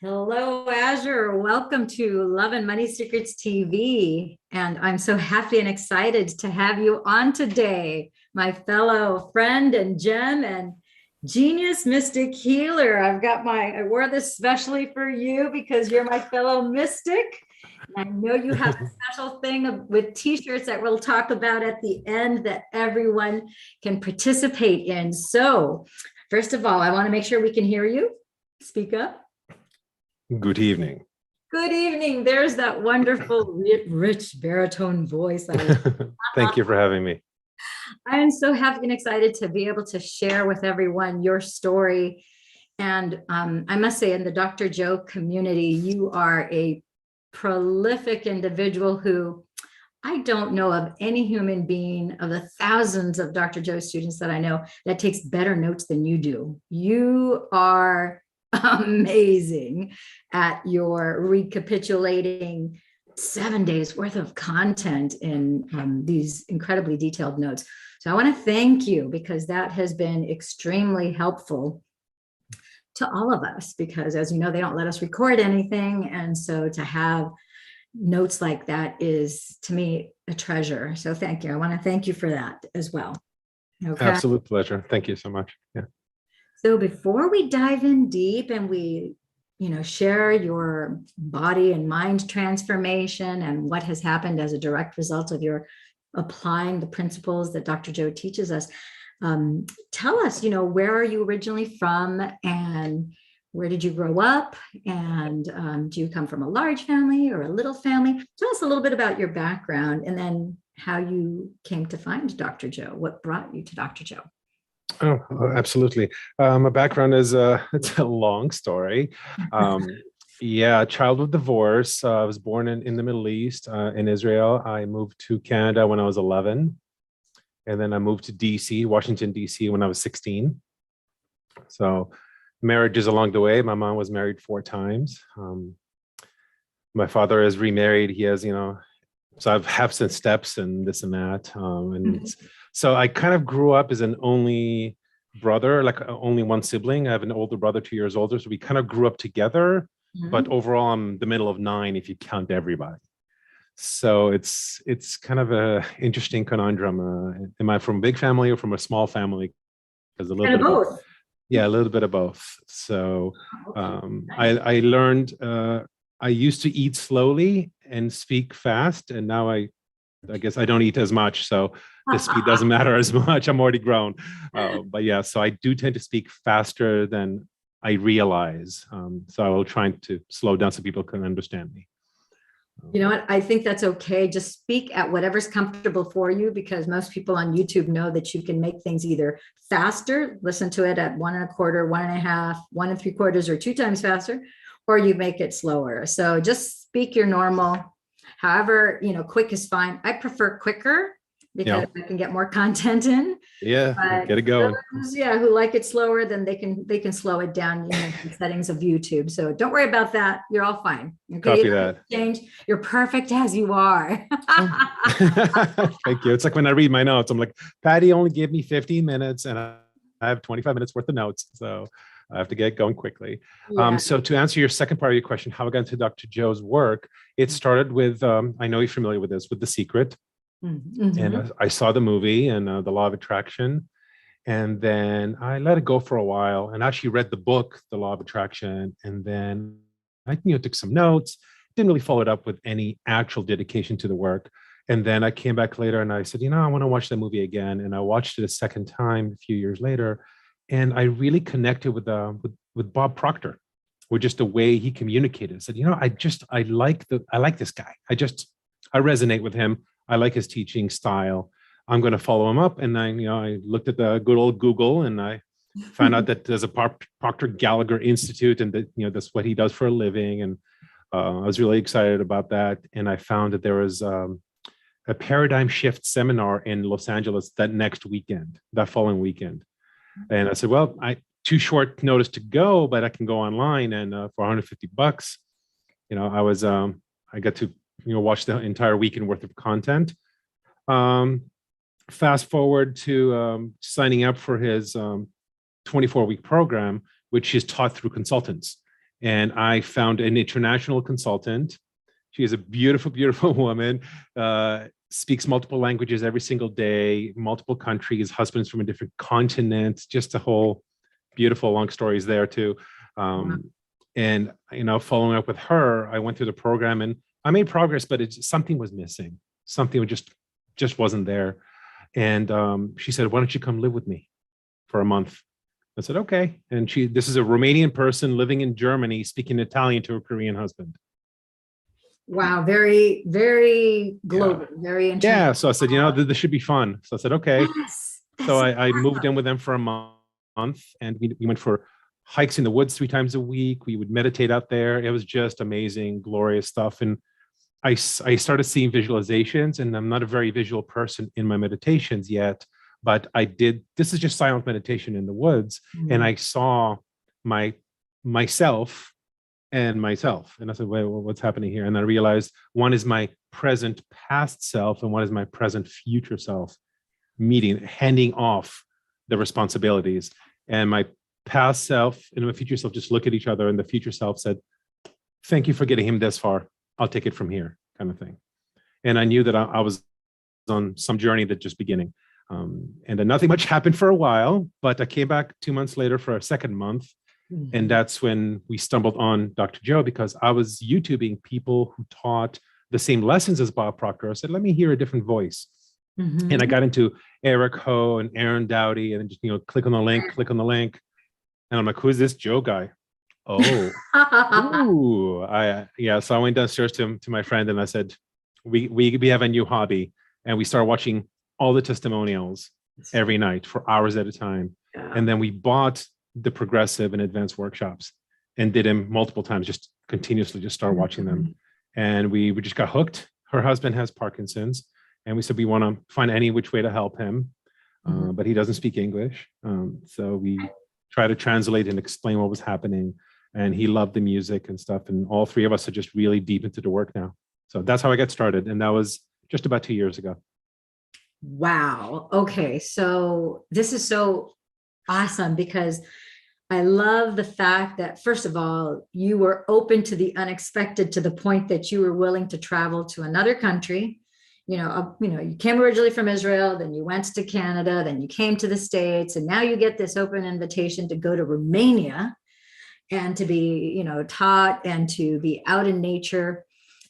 Hello, Azure. Welcome to Love and Money Secrets TV. And I'm so happy and excited to have you on today, my fellow friend and gem and genius mystic healer. I wore this specially for you because you're my fellow mystic. And I know you have a special thing with t-shirts that we'll talk about at the end that everyone can participate in. So first of all, I want to make sure we can hear you. Speak up. Good evening. Good evening. There's that wonderful, rich baritone voice. Thank you for having me. I'm so happy and excited to be able to share with everyone your story. And I must say, in the Dr. Joe community, you are a prolific individual who I don't know of any human being of the thousands of Dr. Joe students that I know that takes better notes than you do. You are amazing at your recapitulating 7 days worth of content in these incredibly detailed notes. So I want to thank you because that has been extremely helpful to all of us because, as you know, they don't let us record anything. And so to have notes like that is, to me, a treasure. So thank you. I want to thank you for that as well. Okay. Absolute pleasure. Thank you so much. Yeah. So before we dive in deep and we, share your body and mind transformation and what has happened as a direct result of your applying the principles that Dr. Joe teaches us, tell us, where are you originally from and where did you grow up? And do you come from a large family or a little family? Tell us a little bit about your background and then how you came to find Dr. Joe. What brought you to Dr. Joe? Oh, absolutely. My background is it's a long story. Childhood divorce. I was born in the Middle East, in Israel. I moved to Canada when I was 11. And then I moved to DC, Washington, DC when I was 16. So marriages along the way. My mom was married 4 times. My father is remarried. He has, so I've have some steps and this and that. So I kind of grew up as an only brother, like only one sibling. I have an older brother, 2 years older. So we kind of grew up together, but overall I'm the middle of 9 if you count everybody. So it's kind of a interesting conundrum. Am I from a big family or from a small family? Because a little bit of both. Yeah, a little bit of both. So I learned, I used to eat slowly and speak fast. And now I guess I don't eat as much. So the speed doesn't matter as much. I'm already grown. But yeah, so I do tend to speak faster than I realize. So I will try to slow down so people can understand me. You know what? I think that's okay. Just speak at whatever's comfortable for you because most people on YouTube know that you can make things either faster, listen to it at 1 1/4, 1 1/2, 1 3/4, or 2 times faster, or you make it slower. So just speak your normal. However, quick is fine. I prefer quicker because I can get more content in. Yeah, get it going. Those, who like it slower, then they can slow it down in the settings of YouTube. So don't worry about that. You're all fine. Okay, copy that. Change. You're perfect as you are. Thank you. It's like when I read my notes, I'm like, Patty only gave me 15 minutes and I have 25 minutes worth of notes. So I have to get going quickly. Yeah. So to answer your second part of your question, how I got into Dr. Joe's work, it started with, I know you're familiar with this, with The Secret. Mm-hmm. And I saw the movie and the Law of Attraction. And then I let it go for a while and actually read the book, The Law of Attraction. And then I took some notes, didn't really follow it up with any actual dedication to the work. And then I came back later and I said, I want to watch the movie again. And I watched it a second time a few years later. And I really connected with Bob Proctor, with just the way he communicated. I said, I like this guy. I resonate with him. I like his teaching style. I'm going to follow him up. And then, I looked at the good old Google and I found out that there's a Proctor Gallagher Institute and that, that's what he does for a living. And I was really excited about that. And I found that there was a paradigm shift seminar in Los Angeles that following weekend. And I said, well, too short notice to go, but I can go online. And for $150, I got to, watch the entire weekend worth of content. Fast forward to signing up for his 24-week program, which is taught through consultants. And I found an international consultant. She is a beautiful, beautiful woman, speaks multiple languages every single day, multiple countries, husbands from a different continent, just a whole beautiful long stories there too. And, following up with her, I went through the program and I made progress, but something was missing. Something just wasn't there. And she said, why don't you come live with me for a month? I said, okay. And this is a Romanian person living in Germany, speaking Italian to a Korean husband. Wow. Very, very global, very international. Yeah. So I said, this should be fun. So I said, okay. Yes, so I moved in with them for a month, and we went for hikes in the woods 3 times a week. We would meditate out there. It was just amazing, glorious stuff. And I started seeing visualizations, and I'm not a very visual person in my meditations yet, but this is just silent meditation in the woods. And I saw myself. And I said, wait, what's happening here? And I realized one is my present past self and one is my present future self handing off the responsibilities. And my past self and my future self just look at each other, and the future self said, thank you for getting him this far. I'll take it from here, kind of thing. And I knew that I was on some journey that just beginning. And then nothing much happened for a while, but I came back 2 months later for a second month. And that's when we stumbled on Dr. Joe, because I was YouTubing people who taught the same lessons as Bob Proctor. I said, let me hear a different voice. And I got into Eric Ho and Aaron Dowdy, and just, click on the link. And I'm like, who is this Joe guy? Oh, So I went downstairs to my friend and I said, we have a new hobby. And we started watching all the testimonials every night for hours at a time. Yeah. And then we bought the progressive and advanced workshops and did them multiple times, just continuously just start watching them. And we just got hooked. Her husband has Parkinson's, and we said we want to find any which way to help him, but he doesn't speak English. So we try to translate and explain what was happening, and he loved the music and stuff. And all 3 of us are just really deep into the work now. So that's how I got started. And that was just about 2 years ago. Wow. Okay. So this is so awesome, because I love the fact that, first of all, you were open to the unexpected to the point that you were willing to travel to another country. You came originally from Israel, then you went to Canada, then you came to the States, and now you get this open invitation to go to Romania and to be, taught and to be out in nature.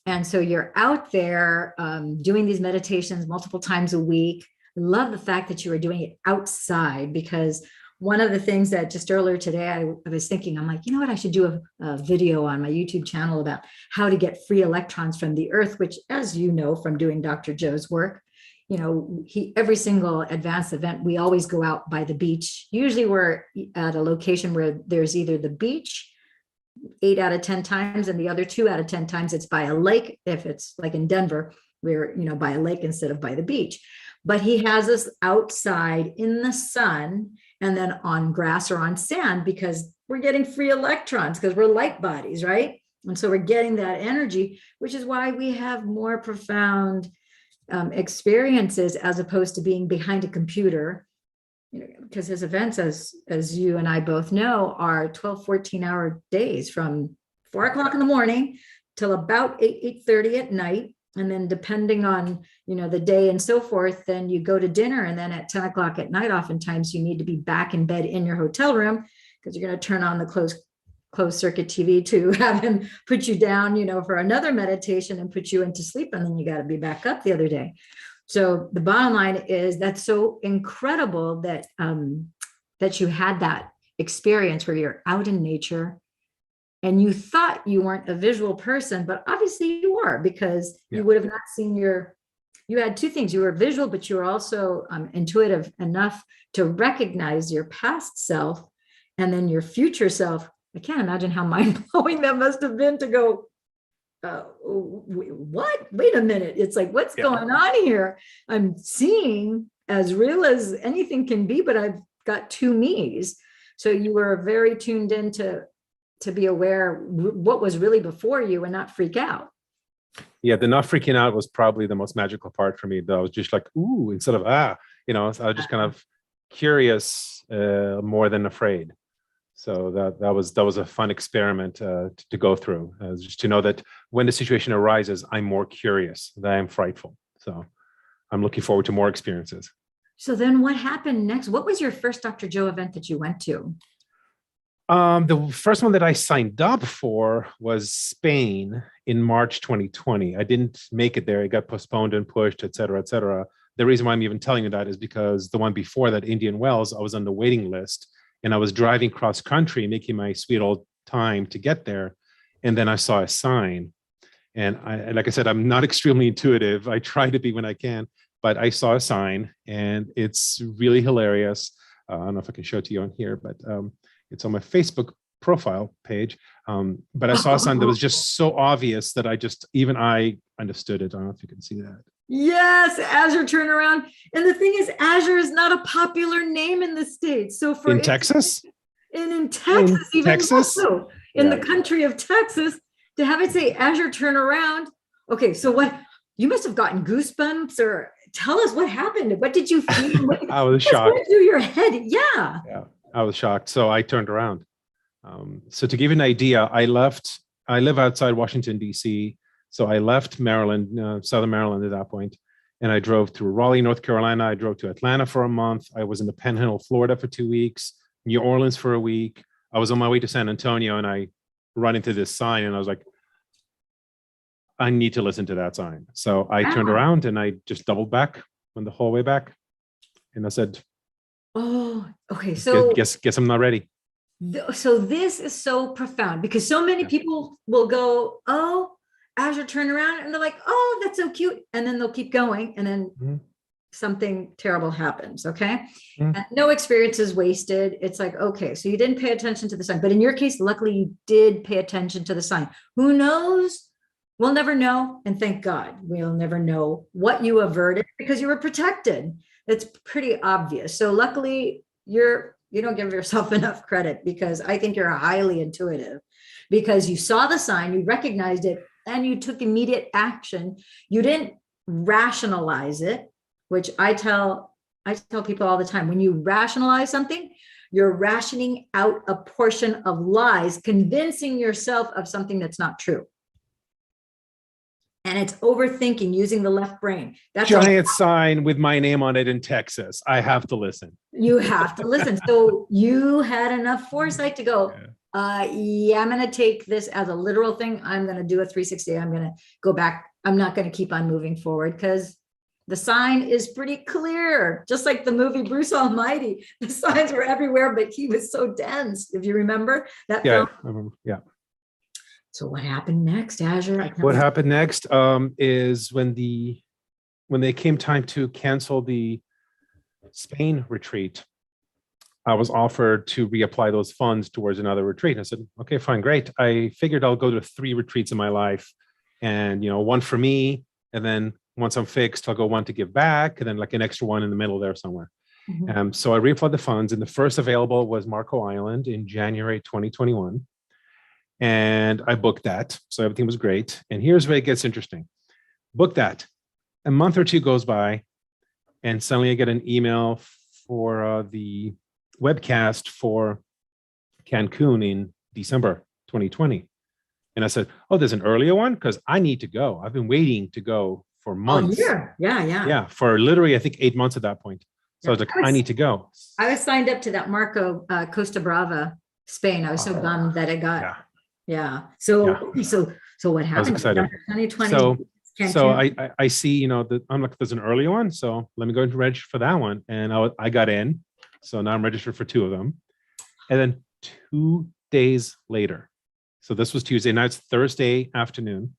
And so you're out there doing these meditations multiple times a week. I love the fact that you were doing it outside, because one of the things that just earlier today, I was thinking, I'm like, you know what, I should do a video on my YouTube channel about how to get free electrons from the earth, which, as you know, from doing Dr. Joe's work, every single advanced event, we always go out by the beach. Usually we're at a location where there's either the beach 8 out of 10 times, and the other 2 out of 10 times it's by a lake. If it's like in Denver, we're, by a lake instead of by the beach. But he has us outside in the sun and then on grass or on sand, because we're getting free electrons, because we're light bodies, right? And so we're getting that energy, which is why we have more profound experiences as opposed to being behind a computer, because his events, as you and I both know, are 12, 14-hour days from 4 o'clock in the morning till about 8:30 at night. And then depending on, the day and so forth, then you go to dinner. And then at 10 o'clock at night, oftentimes you need to be back in bed in your hotel room, because you're going to turn on the closed circuit TV to have him put you down, for another meditation and put you into sleep. And then you got to be back up the other day. So the bottom line is, that's so incredible that, that you had that experience where you're out in nature. And you thought you weren't a visual person, but obviously you are, because you would have not seen you had 2 things. You were visual, but you were also intuitive enough to recognize your past self and then your future self. I can't imagine how mind-blowing that must have been to go, what? Wait a minute. It's like, what's going on here? I'm seeing as real as anything can be, but I've got 2 me's. So you were very tuned in to be aware what was really before you and not freak out. Yeah, the not freaking out was probably the most magical part for me. Though I was just like, ooh, instead of so I was just kind of curious more than afraid. So that was a fun experiment to go through, just to know that when the situation arises, I'm more curious than I am frightful. So I'm looking forward to more experiences. So then what happened next? What was your first Dr. Joe event that you went to? The first one that I signed up for was Spain in March 2020. I didn't make it there. It got postponed and pushed, et cetera, et cetera. The reason why I'm even telling you that is because the one before that, Indian Wells, I was on the waiting list and I was driving cross country, making my sweet old time to get there. And then I saw a sign. And like I said, I'm not extremely intuitive. I try to be when I can, but I saw a sign and it's really hilarious. I don't know if I can show it to you on here, but it's on my Facebook profile page. But I saw a sign that was just so obvious that even I understood it. I don't know if you can see that. Yes, Azure turnaround. And the thing is, Azure is not a popular name in the States. So for in Texas? In Texas, even Texas? Also, in the country of Texas, to have it say Azure turnaround. Okay, so what, you must have gotten goosebumps, or tell us what happened. What did you feel? I was shocked. What went through your head? Yeah. I was shocked. So I turned around. So to give you an idea, I live outside Washington, D.C. So I left Maryland, Southern Maryland at that point, and I drove through Raleigh, North Carolina. I drove to Atlanta for a month. I was in the Panhandle, Florida for 2 weeks, New Orleans for a week. I was on my way to San Antonio and I run into this sign and I was like, I need to listen to that sign. So I turned around and I just doubled back, went the whole way back. And I said, oh, okay. So guess I'm not ready. So this is so profound because so many people will go, oh, Azure turnaround, and they're like, oh, that's so cute. And then they'll keep going. And then something terrible happens. Okay. And no experience is wasted. It's like, okay, so you didn't pay attention to the sign, but in your case, luckily you did pay attention to the sign. Who knows? We'll never know. And thank God we'll never know what you averted because you were protected. It's pretty obvious. So luckily you don't give yourself enough credit because I think you're highly intuitive because you saw the sign, you recognized it, and you took immediate action. You didn't rationalize it, which I tell people all the time. When you rationalize something, you're rationing out a portion of lies, convincing yourself of something that's not true. And it's overthinking using the left brain. That's giant sign with my name on it in Texas. I have to listen. You have to listen. So you had enough foresight to go, yeah, I'm going to take this as a literal thing. I'm going to do a 360. I'm going to go back. I'm not going to keep on moving forward because the sign is pretty clear. Just like the movie Bruce Almighty, the signs were everywhere, but he was so dense. If you remember that film. I remember. Yeah. So what happened next, Azure? What happened next is when they came time to cancel the Spain retreat, I was offered to reapply those funds towards another retreat. I said, okay, fine, great. I figured I'll go to 3 retreats in my life and, one for me. And then once I'm fixed, I'll go one to give back and then like an extra one in the middle there somewhere. So I reapplied the funds and the first available was Marco Island in January 2021. And I booked that. So everything was great. And here's where it gets interesting. Booked that. A month or two goes by and suddenly I get an email for the webcast for Cancun in December 2020. And I said, oh, there's an earlier one? Because I need to go. I've been waiting to go for months. Yeah. For literally, I think 8 months at that point. So I was like, I need to go. I was signed up to that Marco Costa Brava, Spain. I was so bummed that it got. So what happened? I was excited. 2020. So I see, I'm like, there's an earlier one. So let me go and register for that one. And I got in. So now I'm registered for 2 of them. And then 2 days later, so this was Tuesday, now it's Thursday afternoon,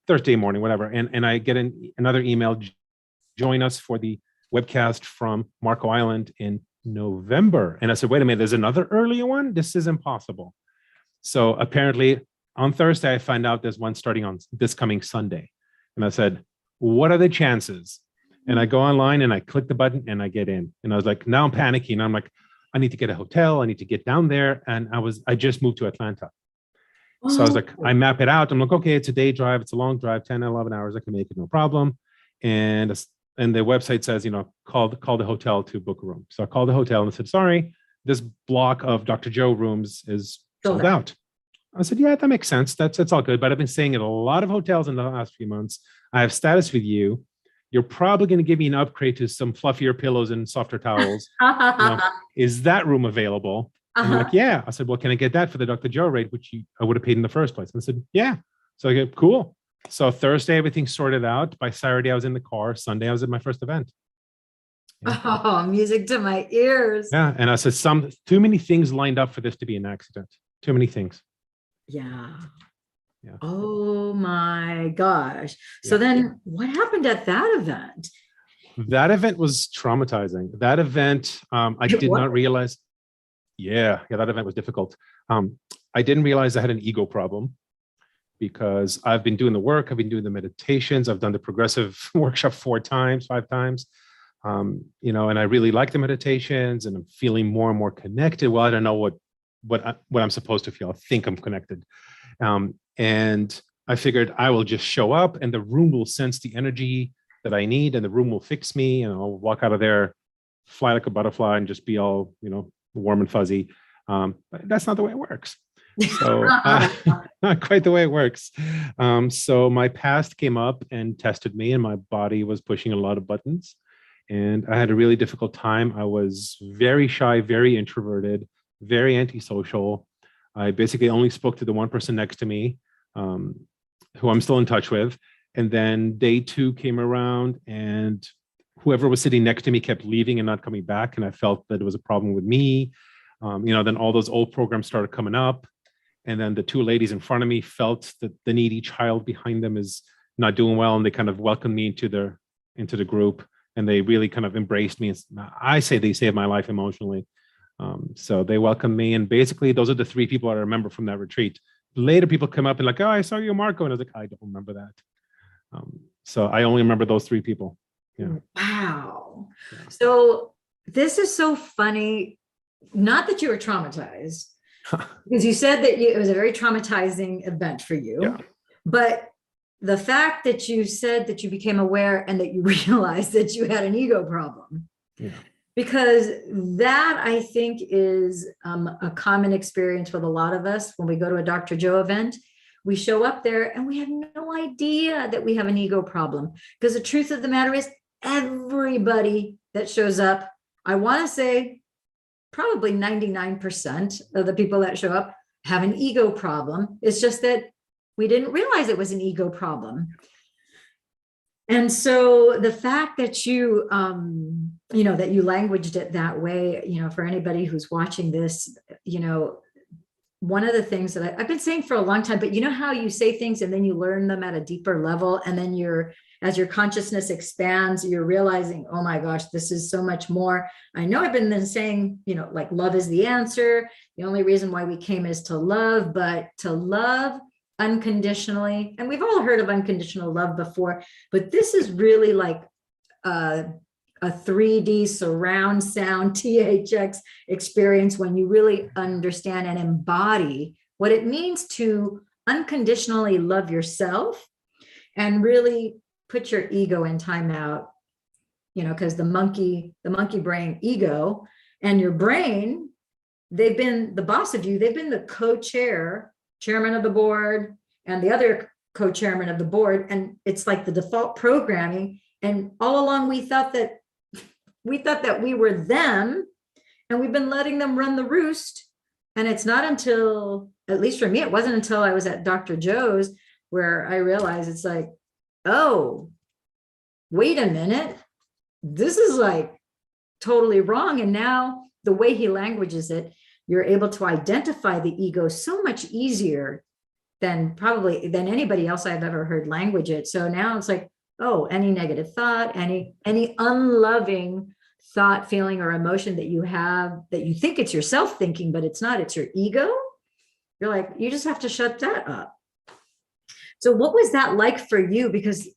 Thursday morning, whatever. And I get another email, join us for the webcast from Marco Island in November. And I said, wait a minute, there's another earlier one? This is impossible. So apparently on Thursday, I find out there's one starting on this coming Sunday. And I said, what are the chances? And I go online and I click the button and I get in. And I was like, now I'm panicking. I'm like, I need to get a hotel. I need to get down there. And I just moved to Atlanta. So I was like, I map it out. I'm like, okay, it's a day drive. It's a long drive, 10, 11 hours. I can make it, no problem. And the website says, call the hotel to book a room. So I called the hotel and I said, sorry, this block of Dr. Joe rooms is Sold sold out. I said, yeah, that makes sense. That's all good. But I've been staying at a lot of hotels in the last few months. I have status with you. You're probably going to give me an upgrade to some fluffier pillows and softer towels. Is that room available? And you're like, yeah. I said, well, can I get that for the Dr. Joe rate, which I would have paid in the first place? And I said, yeah. So I go, cool. So Thursday, everything sorted out. By Saturday, I was in the car. Sunday, I was at my first event. Yeah. Oh, music to my ears. Yeah. And I said, too many things lined up for this to be an accident. Too many things. Yeah. Yeah. Oh my gosh. So then what happened at that event? That event was traumatizing. That event, I did not realize. Yeah, that event was difficult. I didn't realize I had an ego problem because I've been doing the work. I've been doing the meditations. I've done the progressive workshop 5 times. And I really like the meditations and I'm feeling more and more connected. Well, I don't know what I'm supposed to feel. I think I'm connected. And I figured I will just show up and the room will sense the energy that I need and the room will fix me and I'll walk out of there, fly like a butterfly and just be all, warm and fuzzy. But that's not the way it works. So not quite the way it works. So my past came up and tested me and my body was pushing a lot of buttons and I had a really difficult time. I was very shy, very introverted, very antisocial. I basically only spoke to the one person next to me, who I'm still in touch with. And then day 2 came around and whoever was sitting next to me kept leaving and not coming back. And I felt that it was a problem with me. Then all those old programs started coming up. And then the 2 ladies in front of me felt that the needy child behind them is not doing well. And they kind of welcomed me into the group. And they really kind of embraced me. I say they saved my life emotionally. So they welcomed me. And basically, those are the 3 people I remember from that retreat. Later, people come up and like, oh, I saw you, Marco. And I was like, I don't remember that. So I only remember those 3 people. Yeah. Wow. Yeah. So this is so funny. Not that you were traumatized, because you said that it was a very traumatizing event for you, but the fact that you said that you became aware and that you realized that you had an ego problem, because that I think is a common experience with a lot of us when we go to a Dr. Joe event. We show up there and we have no idea that we have an ego problem, because the truth of the matter is everybody that shows up, I want to say probably 99% of the people that show up have an ego problem. It's just that we didn't realize it was an ego problem. And so the fact that you, that you languaged it that way, for anybody who's watching this, one of the things that I've been saying for a long time, but you know how you say things and then you learn them at a deeper level. And then as your consciousness expands, you're realizing, oh my gosh, this is so much more. I know I've been then saying, like love is the answer. The only reason why we came is to love, but to love unconditionally. And we've all heard of unconditional love before, but this is really like a 3D surround sound THX experience when you really understand and embody what it means to unconditionally love yourself and really put your ego in timeout, because the monkey brain ego and your brain, they've been the boss of you. They've been the chairman of the board and the other co-chairman of the board. And it's like the default programming. And all along we thought that we were them and we've been letting them run the roost. And it's not until, at least for me, it wasn't until I was at Dr. Joe's where I realized it's like, oh, wait a minute. This is like totally wrong. And now the way he languages it, you're able to identify the ego so much easier than anybody else I've ever heard language it. So now it's like, oh, any negative thought, any unloving thought, feeling, or emotion that you have that you think it's yourself thinking, but it's not, it's your ego. You're like, you just have to shut that up. So what was that like for you? Because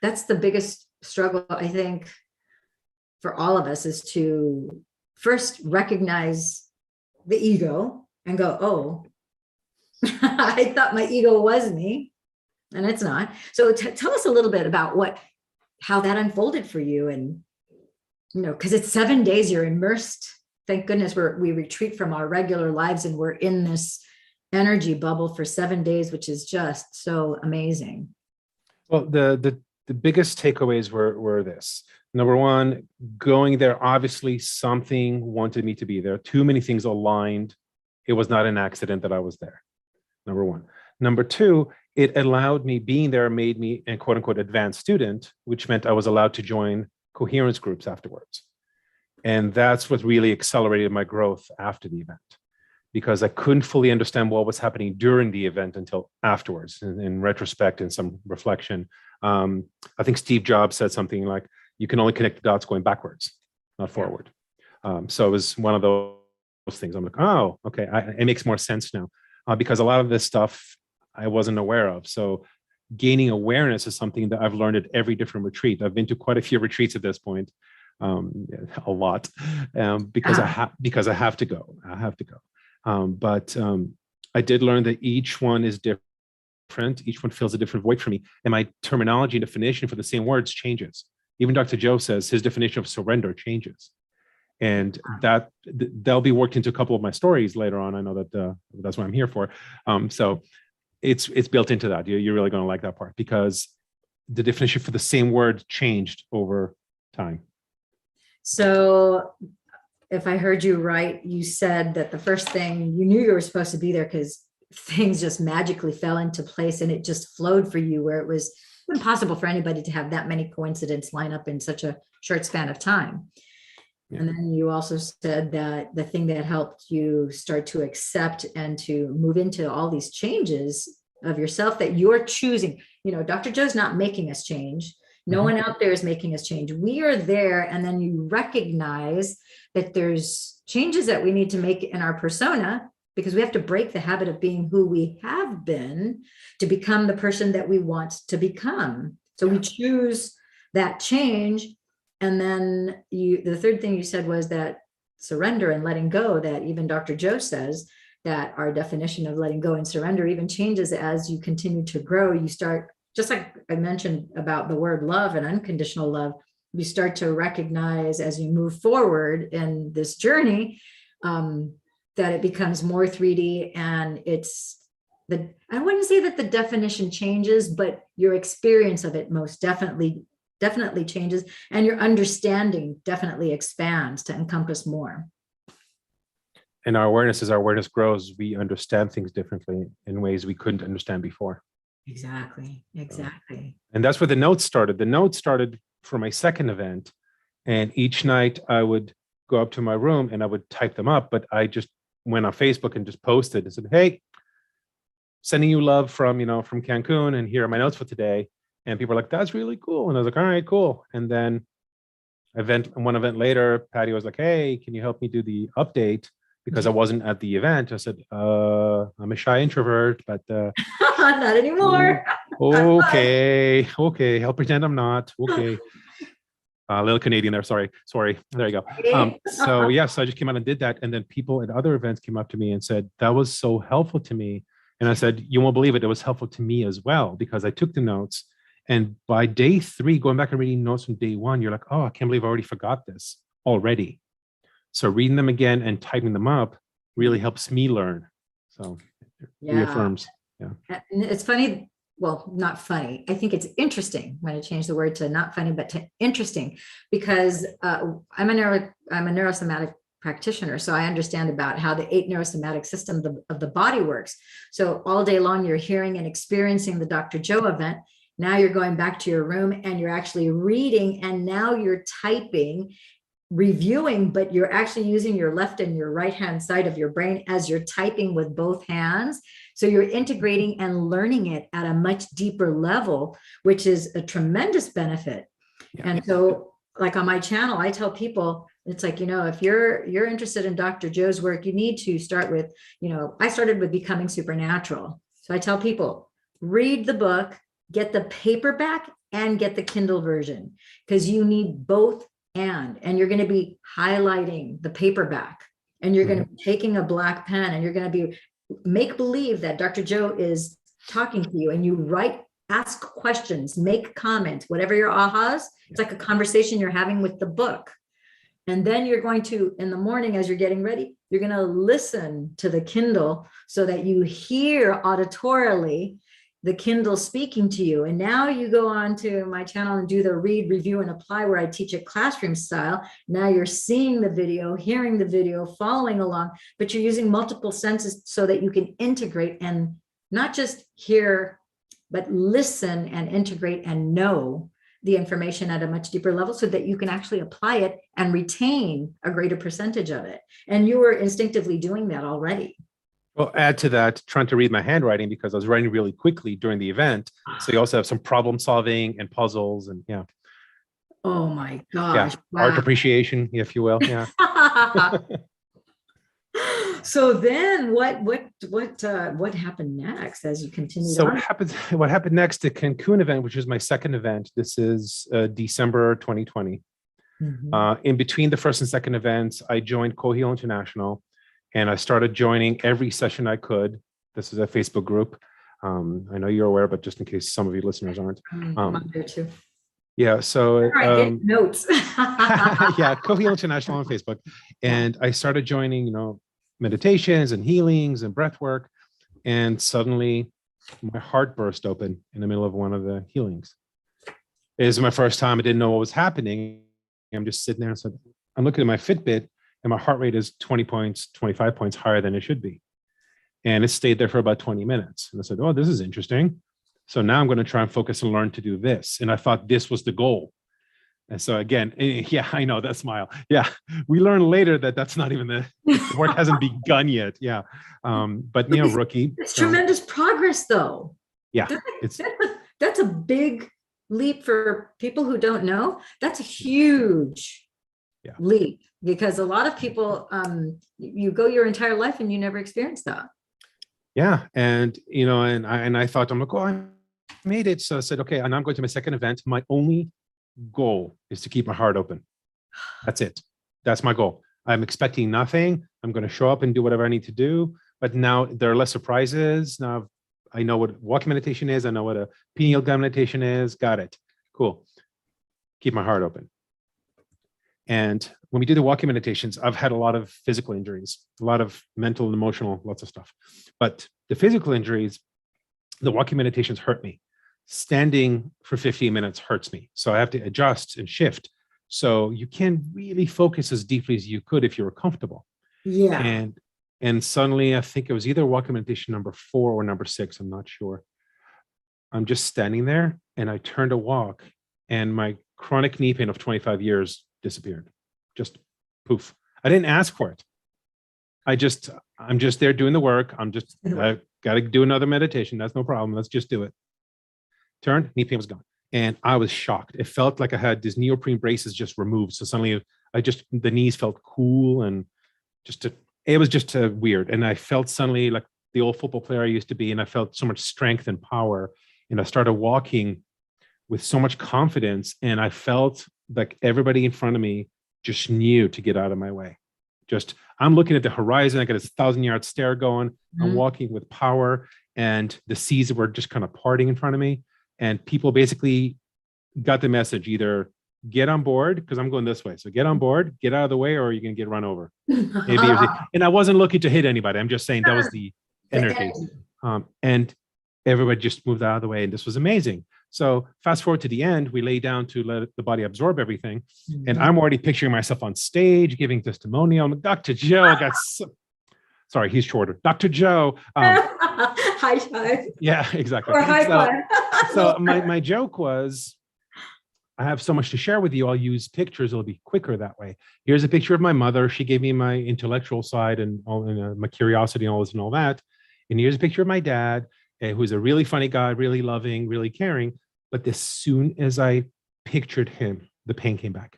that's the biggest struggle, I think, for all of us, is to first recognize the ego and go, oh, I thought my ego was me, and it's not. So tell us a little bit about how that unfolded for you. And, because it's 7 days, you're immersed thank goodness we retreat from our regular lives and we're in this energy bubble for 7 days, which is just so amazing. Well, the biggest takeaways were this. Number one, going there, obviously something wanted me to be there. Too many things aligned. It was not an accident that I was there. Number one. Number two, it allowed me, being there made me a quote unquote advanced student, which meant I was allowed to join coherence groups afterwards. And that's what really accelerated my growth after the event, because I couldn't fully understand what was happening during the event until afterwards. In retrospect and some reflection, I think Steve Jobs said something like, you can only connect the dots going backwards, not forward. So it was one of those things. I'm like, oh, okay, it makes more sense now, because a lot of this stuff I wasn't aware of. So gaining awareness is something that I've learned at every different retreat. I've been to quite a few retreats at this point, a lot, because I have to go. But I did learn that each one is different. Each one fills a different void for me, and my terminology and definition for the same words changes. Even Dr. Joe says his definition of surrender changes, and that they'll be worked into a couple of my stories later on. I know that that's what I'm here for. So it's built into that. You're really going to like that part, because the definition for the same word changed over time. So if I heard you right, you said that the first thing, you knew you were supposed to be there because things just magically fell into place and it just flowed for you, where it was impossible for anybody to have that many coincidences line up in such a short span of time. Yeah. And then you also said that the thing that helped you start to accept and to move into all these changes of yourself that you're choosing, Dr. Joe's not making us change. No one out there is making us change. We are there. And then you recognize that there's changes that we need to make in our persona, because we have to break the habit of being who we have been to become the person that we want to become. So we choose that change. And then the third thing you said was that surrender and letting go, that even Dr. Joe says that our definition of letting go and surrender even changes as you continue to grow. You start, just like I mentioned about the word love and unconditional love, you start to recognize as you move forward in this journey, that it becomes more 3D, and I wouldn't say that the definition changes, but your experience of it most definitely changes, and your understanding definitely expands to encompass more. And our awareness grows, we understand things differently in ways we couldn't understand before. Exactly. And that's where the notes started. The notes started for my second event, and each night I would go up to my room and I would type them up, but I just went on Facebook and just posted and said, hey, sending you love from Cancun, and here are my notes for today. And people were like, that's really cool. And I was like, all right, cool. And then one event later, Patty was like, hey, can you help me do the update? Because I wasn't at the event. I said, I'm a shy introvert, but not anymore. Okay. I'll pretend I'm not. Okay. A little Canadian there. Sorry. There you go. So yes, I just came out and did that. And then people at other events came up to me and said, that was so helpful to me. And I said, you won't believe it. It was helpful to me as well, because I took the notes. And by day 3, going back and reading notes from day 1, you're like, oh, I can't believe I already forgot this already. So reading them again and typing them up really helps me learn. So it reaffirms. Yeah. And it's funny. Well, not funny. I think it's interesting when I change the word to not funny, but to interesting, because I'm a neurosomatic practitioner. So I understand about how the 8 neurosomatic system of the body works. So all day long, you're hearing and experiencing the Dr. Joe event. Now you're going back to your room and you're actually reading, and now you're typing, reviewing, but you're actually using your left and your right hand side of your brain as you're typing with both hands. So you're integrating and learning it at a much deeper level, which is a tremendous benefit. Yeah. And so like on my channel, I tell people, it's like, if you're interested in Dr. Joe's work, you need to start with, I started with Becoming Supernatural. So I tell people, read the book, get the paperback and get the Kindle version, because you need both. And you're going to be highlighting the paperback, and you're going to be taking a black pen, and you're going to be make believe that Dr. Joe is talking to you, and you ask questions, make comments, whatever your ahas. It's like a conversation you're having with the book. And then you're going to, in the morning, as you're getting ready, you're going to listen to the Kindle so that you hear auditorily the Kindle speaking to you. And now you go on to my channel and do the read, review, and apply, where I teach it classroom style. Now you're seeing the video, hearing the video, following along, but you're using multiple senses so that you can integrate and not just hear, but listen and integrate and know the information at a much deeper level, so that you can actually apply it and retain a greater percentage of it. And you were instinctively doing that already. Well, add to that, trying to read my handwriting because I was writing really quickly during the event. So you also have some problem solving and puzzles and yeah. Oh my gosh. Yeah. Wow. Art appreciation, if you will. Yeah. So then what happened next as you continued So on? what happened next, the Cancun event, which is my second event. This is December 2020. In between the first and second events, I joined CoHeal International, and I started joining every session I could. This is a Facebook group. I know you're aware, but just in case some of you listeners aren't. I'm there too. Yeah, so Get notes. yeah, CoHeal International on Facebook. And I started joining, meditations and healings and breath work. And suddenly my heart burst open in the middle of one of the healings. It was my first time. I didn't know what was happening. I'm just sitting there and said, I'm looking at my Fitbit and my heart rate is 20 points, 25 points higher than it should be. And it stayed there for about 20 minutes. And I said, oh, this is interesting. So now I'm going to try and focus and learn to do this. And I thought this was the goal. And so again, yeah, I know that smile. Yeah, we learned later that that's not even the work hasn't begun yet. Yeah, but rookie. It's tremendous progress, though. Yeah, that's a big leap for people who don't know. That's a huge leap, because a lot of people, you go your entire life and you never experience that. Yeah, and and I thought, I'm like, oh, I made it. So I said, okay, and I'm going to my second event. My only goal is to keep my heart open. That's it. That's my goal. I'm expecting nothing. I'm going to show up and do whatever I need to do. But now there are less surprises. Now I know what walking meditation is. I know what a pineal gland meditation is. Got it. Cool. Keep my heart open. And when we do the walking meditations, I've had a lot of physical injuries, a lot of mental and emotional, lots of stuff. But the physical injuries, the walking meditations hurt me. Standing for 15 minutes hurts me. So I have to adjust and shift. So you can't really focus as deeply as you could if you were comfortable. Yeah. And suddenly, I think it was either walking meditation number 4 or number 6. I'm not sure. I'm just standing there and I turned to walk and my chronic knee pain of 25 years disappeared. Just poof. I didn't ask for it. I'm just there doing the work. I got to do another meditation. That's no problem. Let's just do it. Turned, knee pain was gone. And I was shocked. It felt like I had these neoprene braces just removed. So suddenly the knees felt cool and it was just weird. And I felt suddenly like the old football player I used to be. And I felt so much strength and power. And I started walking with so much confidence. And I felt like everybody in front of me just knew to get out of my way. I'm looking at the horizon. I got this 1,000-yard stare going. I'm walking with power, and the seas were just kind of parting in front of me. And people basically got the message, either get on board, because I'm going this way. So get on board, get out of the way, or you're going to get run over. And I wasn't looking to hit anybody. I'm just saying that was the energy. And everybody just moved out of the way. And this was amazing. So fast forward to the end, we lay down to let the body absorb everything. And I'm already picturing myself on stage, giving testimonial. Dr. Joe sorry, he's shorter. Dr. Joe. High five. Yeah, exactly. Or high five. So my joke was, I have so much to share with you. I'll use pictures. It'll be quicker that way. Here's a picture of my mother. She gave me my intellectual side and my curiosity and all this and all that. And here's a picture of my dad, who's a really funny guy, really loving, really caring. But as soon as I pictured him, the pain came back.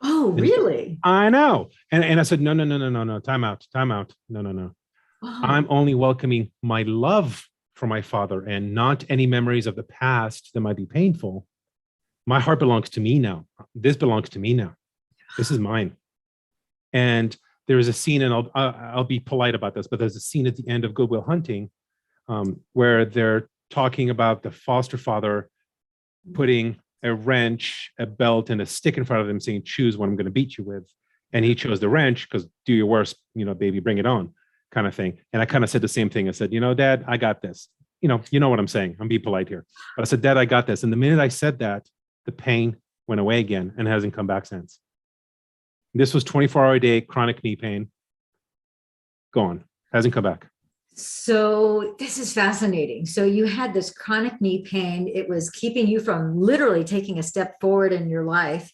Oh, really? I know. And I said, no, time out. No. Oh. I'm only welcoming my love for my father and not any memories of the past that might be painful. My heart belongs to me now. This belongs to me now. This is mine. And there is a scene, and I'll be polite about this, but there's a scene at the end of Good Will Hunting where they're talking about the foster father putting a wrench, a belt, and a stick in front of him saying, choose what I'm going to beat you with. And he chose the wrench because do your worst, baby, bring it on kind of thing. And I kind of said the same thing. I said, Dad, I got this. You know what I'm saying. I'm being polite here. But I said, Dad, I got this. And the minute I said that, the pain went away again and hasn't come back since. This was 24-hour a day, chronic knee pain. Gone. Hasn't come back. So this is fascinating. So you had this chronic knee pain. It was keeping you from literally taking a step forward in your life.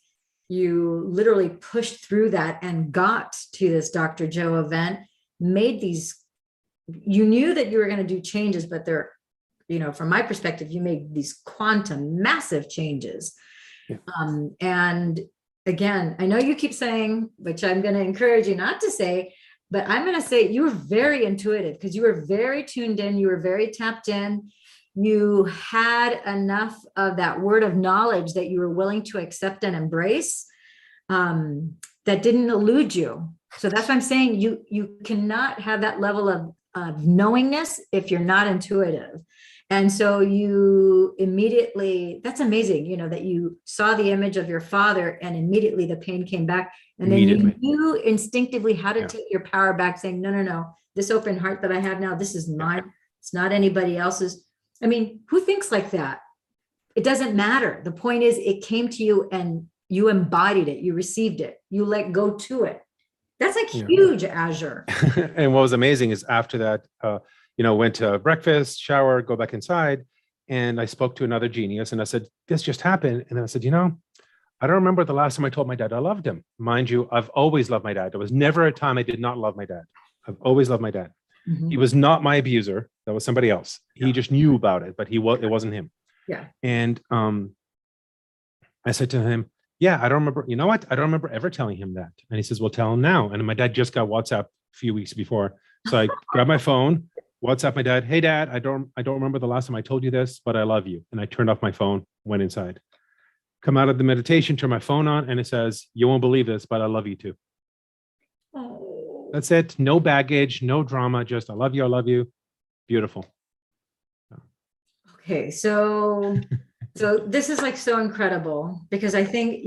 You literally pushed through that and got to this Dr. Joe event, made these, you knew that you were going to do changes, but they're, from my perspective, you made these quantum massive changes. Yeah. And again, I know you keep saying, which I'm going to encourage you not to say, but I'm going to say you were very intuitive because you were very tuned in. You were very tapped in. You had enough of that word of knowledge that you were willing to accept and embrace, that didn't elude you. So that's what I'm saying. You cannot have that level of knowingness if you're not intuitive. And so you immediately, that's amazing, that you saw the image of your father and immediately the pain came back. And then you knew instinctively how to take your power back, saying, no, this open heart that I have now, this is mine. It's not anybody else's. I mean, who thinks like that? It doesn't matter. The point is it came to you and you embodied it. You received it. You let go to it. That's like huge, Azure. And what was amazing is after that, went to breakfast, shower, go back inside. And I spoke to another genius and I said, this just happened. And then I said, I don't remember the last time I told my dad I loved him. Mind you, I've always loved my dad. There was never a time I did not love my dad. I've always loved my dad. Mm-hmm. He was not my abuser. That was somebody else. Yeah. He just knew about it, but it wasn't him. Yeah. And I said to him, yeah, I don't remember. You know what? I don't remember ever telling him that. And he says, well, tell him now. And my dad just got WhatsApp a few weeks before. So I grabbed my phone, WhatsApp my dad. Hey, Dad, I don't remember the last time I told you this, but I love you. And I turned off my phone, went inside. Come out of the meditation, turn my phone on, and it says, you won't believe this, but I love you too. Oh. That's it. No baggage, no drama, just I love you, I love you. Beautiful. Okay, so this is like so incredible because I think,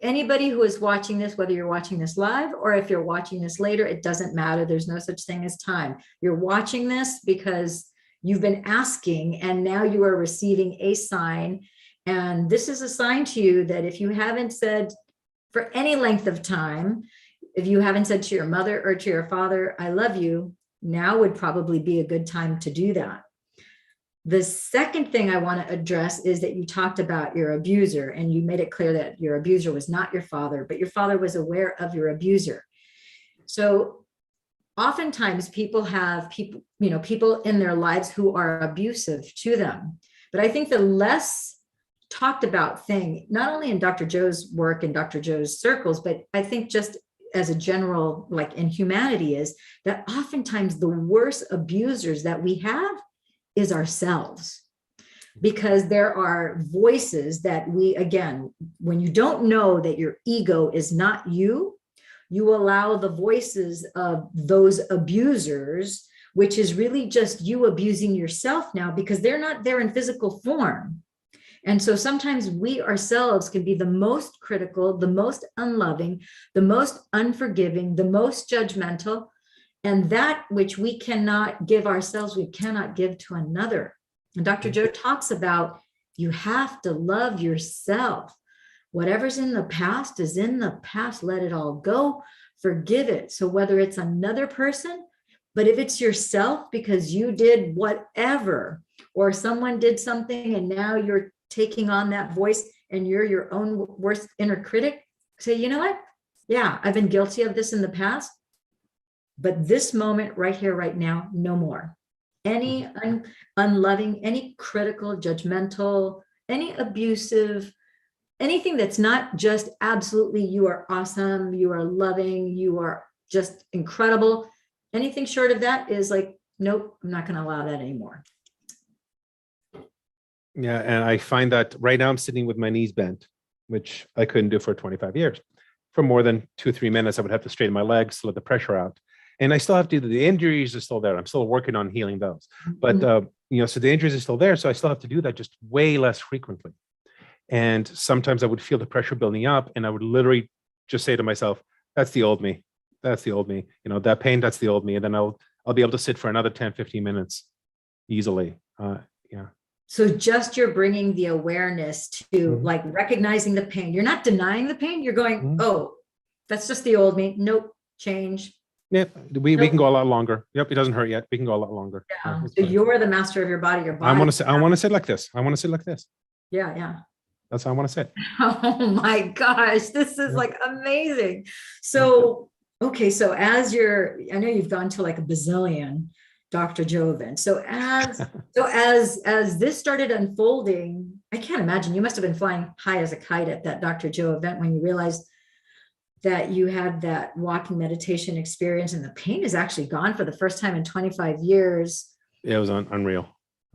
anybody who is watching this, whether you're watching this live or if you're watching this later, it doesn't matter. There's no such thing as time. You're watching this because you've been asking and now you are receiving a sign. And this is a sign to you that if you haven't said for any length of time, if you haven't said to your mother or to your father, I love you, now would probably be a good time to do that. The second thing I want to address is that you talked about your abuser and you made it clear that your abuser was not your father, but your father was aware of your abuser. So oftentimes people have people in their lives who are abusive to them. But I think the less talked about thing, not only in Dr. Joe's work and Dr. Joe's circles, but I think just as a general, like in humanity, is that oftentimes the worst abusers that we have is ourselves. Because there are voices that when you don't know that your ego is not you, you allow the voices of those abusers, which is really just you abusing yourself now because they're not there in physical form. And so sometimes we ourselves can be the most critical, the most unloving, the most unforgiving, the most judgmental, and that which we cannot give ourselves, we cannot give to another. And Dr. Joe talks about you have to love yourself. Whatever's in the past is in the past. Let it all go. Forgive it. So whether it's another person, but if it's yourself because you did whatever, or someone did something and now you're taking on that voice and you're your own worst inner critic, say, you know what? Yeah, I've been guilty of this in the past, but this moment right here, right now, no more. Any unloving, any critical, judgmental, any abusive, anything that's not just absolutely, you are awesome, you are loving, you are just incredible. Anything short of that is like, nope, I'm not going to allow that anymore. Yeah. And I find that right now I'm sitting with my knees bent, which I couldn't do for 25 years. For more than 2 or 3 minutes, I would have to straighten my legs to let the pressure out. And I still have to do the injuries are still there. I'm still working on healing those. But, so the injuries are still there. So I still have to do that just way less frequently. And sometimes I would feel the pressure building up, and I would literally just say to myself, that's the old me. That's the old me. That pain, that's the old me. And then I'll be able to sit for another 10, 15 minutes easily. Yeah. So just you're bringing the awareness to like recognizing the pain. You're not denying the pain. You're going, oh, that's just the old me. Nope. Change. Yeah. We can go a lot longer. Yep. It doesn't hurt yet. We can go a lot longer. Yeah. So you're the master of your body. Your body. I want to sit like this. I want to sit like this. Yeah. Yeah. That's how I want to sit. Oh my gosh. This is like amazing. So, okay. So I know you've gone to like a bazillion Dr. Joe events. So as this started unfolding, I can't imagine, you must have been flying high as a kite at that Dr. Joe event when you realized that you had that walking meditation experience and the pain is actually gone for the first time in 25 years. It was unreal.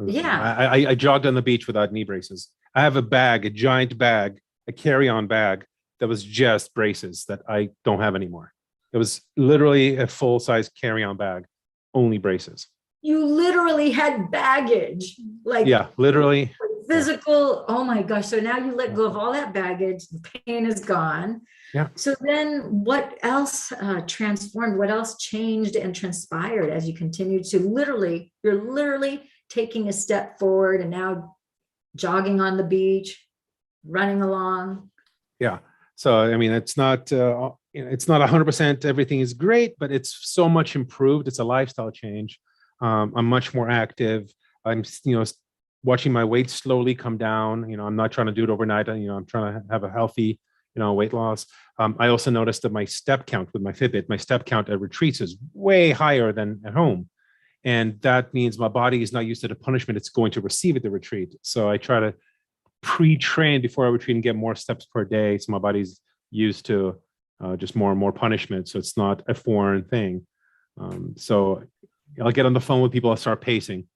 Yeah. I jogged on the beach without knee braces. I have a giant bag, a carry-on bag that was just braces that I don't have anymore. It was literally a full-size carry-on bag, only braces. You literally had baggage, like literally physical. Oh my gosh. So now you let go of all that baggage. The pain is gone. Yeah. So then what else transformed? What else changed and transpired as you continued to you're literally taking a step forward and now jogging on the beach, running along. Yeah. So, I mean, it's not 100% everything is great, but it's so much improved. It's a lifestyle change. I'm much more active. I'm, watching my weight slowly come down. I'm not trying to do it overnight. I'm trying to have a healthy, weight loss. I also noticed that my step count with my Fitbit, my step count at retreats is way higher than at home. And that means my body is not used to the punishment it's going to receive at the retreat. So I try to pre-train before I retreat and get more steps per day. So my body's used to just more and more punishment. So it's not a foreign thing. So I'll get on the phone with people. I'll start pacing.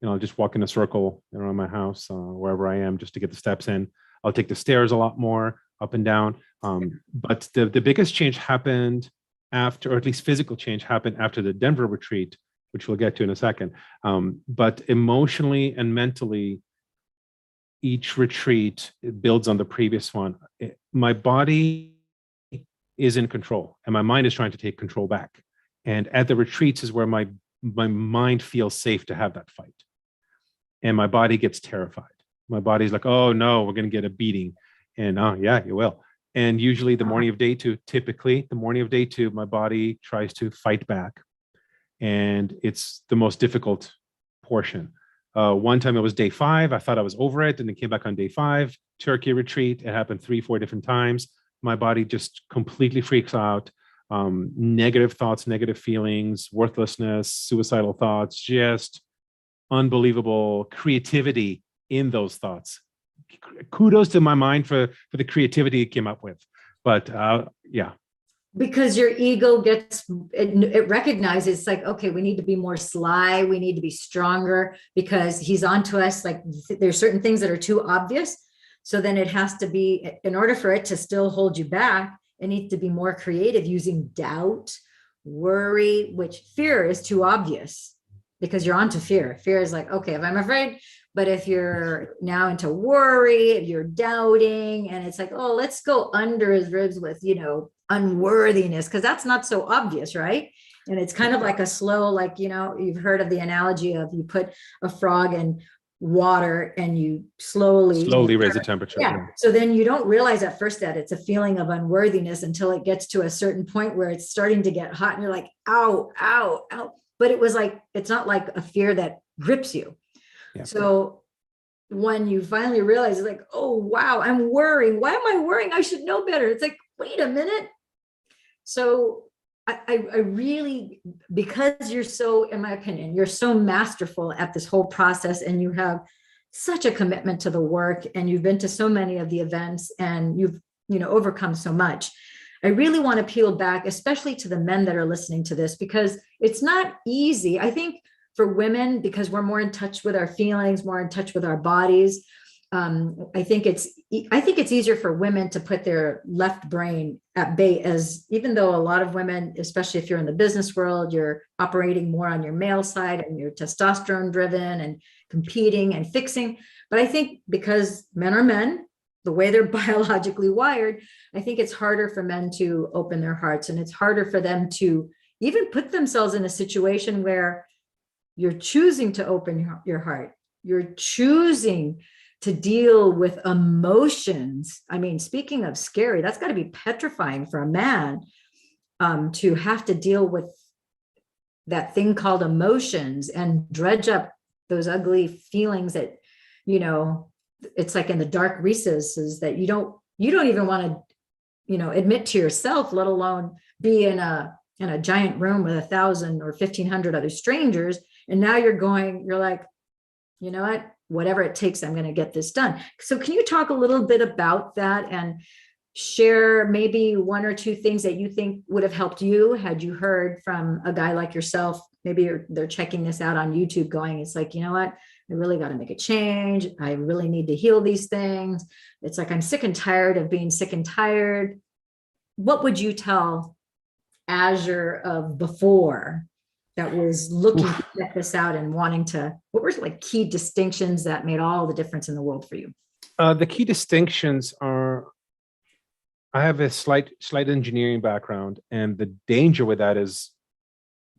I'll just walk in a circle around my house, wherever I am, just to get the steps in. I'll take the stairs a lot more up and down. But the biggest change happened after, or at least physical change happened after the Denver retreat, which we'll get to in a second. But emotionally and mentally, each retreat builds on the previous one. My body is in control and my mind is trying to take control back. And at the retreats is where my mind feels safe to have that fight. And my body gets terrified. My body's like, oh no, we're going to get a beating. And yeah, you will. And usually the morning of day two, my body tries to fight back. And it's the most difficult portion. One time it was day 5. I thought I was over it. And it came back on day 5, Turkey retreat. It happened 3-4 different times. My body just completely freaks out. Negative thoughts, negative feelings, worthlessness, suicidal thoughts, just unbelievable creativity in those thoughts. Kudos to my mind for the creativity it came up with. But yeah. Because your ego it recognizes like, okay, we need to be more sly. We need to be stronger because he's onto us. Like there's certain things that are too obvious. So then it has to be, in order for it to still hold you back, it needs to be more creative using doubt, worry, which fear is too obvious because you're onto fear. Fear is like, okay, if I'm afraid, but if you're now into worry, if you're doubting, and it's like, oh, let's go under his ribs with, unworthiness, because that's not so obvious, right? And it's kind of like a slow, like, you've heard of the analogy of you put a frog in water and you slowly raise the temperature. Yeah. So then you don't realize at first that it's a feeling of unworthiness until it gets to a certain point where it's starting to get hot and you're like, ow, ow, ow. But it was like, it's not like a fear that grips you. Yeah. So when you finally realize it's like, oh, wow, I'm worrying. Why am I worrying? I should know better. It's like, wait a minute. So I really, because you're so, in my opinion, you're so masterful at this whole process and you have such a commitment to the work and you've been to so many of the events and you've, overcome so much. I really want to peel back, especially to the men that are listening to this, because it's not easy. I think for women, because we're more in touch with our feelings, more in touch with our bodies. I think it's easier for women to put their left brain at bay, as even though a lot of women, especially if you're in the business world, you're operating more on your male side and you're testosterone driven and competing and fixing. But I think because men are men, the way they're biologically wired, I think it's harder for men to open their hearts, and it's harder for them to even put themselves in a situation where you're choosing to open your heart. You're choosing to deal with emotions. I mean, speaking of scary, that's got to be petrifying for a man, to have to deal with that thing called emotions and dredge up those ugly feelings that, you know, it's like in the dark recesses that you don't even want to, you know, admit to yourself, let alone be in a giant room with 1,000 or 1,500 other strangers. And now you're like, you know what, whatever it takes, I'm going to get this done. So can you talk a little bit about that and share maybe one or two things that you think would have helped you had you heard from a guy like yourself? Maybe they're checking this out on YouTube going, it's like, you know what, I really got to make a change. I really need to heal these things. It's like, I'm sick and tired of being sick and tired. What would you tell Azure of before that was looking to check this out and wanting to, what were like key distinctions that made all the difference in the world for you? The key distinctions are, I have a slight engineering background, and the danger with that is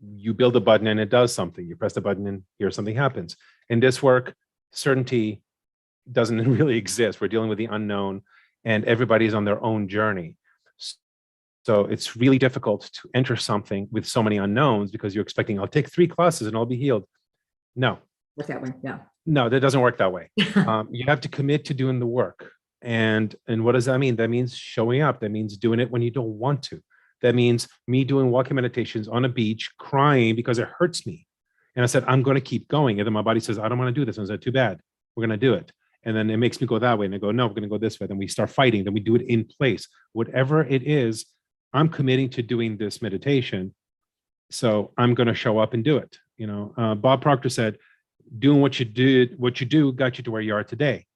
you build a button and it does something. You press the button and here something happens. In this work, certainty doesn't really exist. We're dealing with the unknown, and everybody's on their own journey. So it's really difficult to enter something with so many unknowns because you're expecting, I'll take 3 classes and I'll be healed. No. Work that way. Yeah. No, that doesn't work that way. You have to commit to doing the work. And what does that mean? That means showing up. That means doing it when you don't want to. That means me doing walking meditations on a beach, crying because it hurts me. And I said, I'm going to keep going. And then my body says, I don't want to do this. And I said, too bad. We're going to do it. And then it makes me go that way. And I go, no, we're going to go this way. Then we start fighting. Then we do it in place. Whatever it is, I'm committing to doing this meditation. So I'm going to show up and do it. You know, Bob Proctor said, doing what you do got you to where you are today.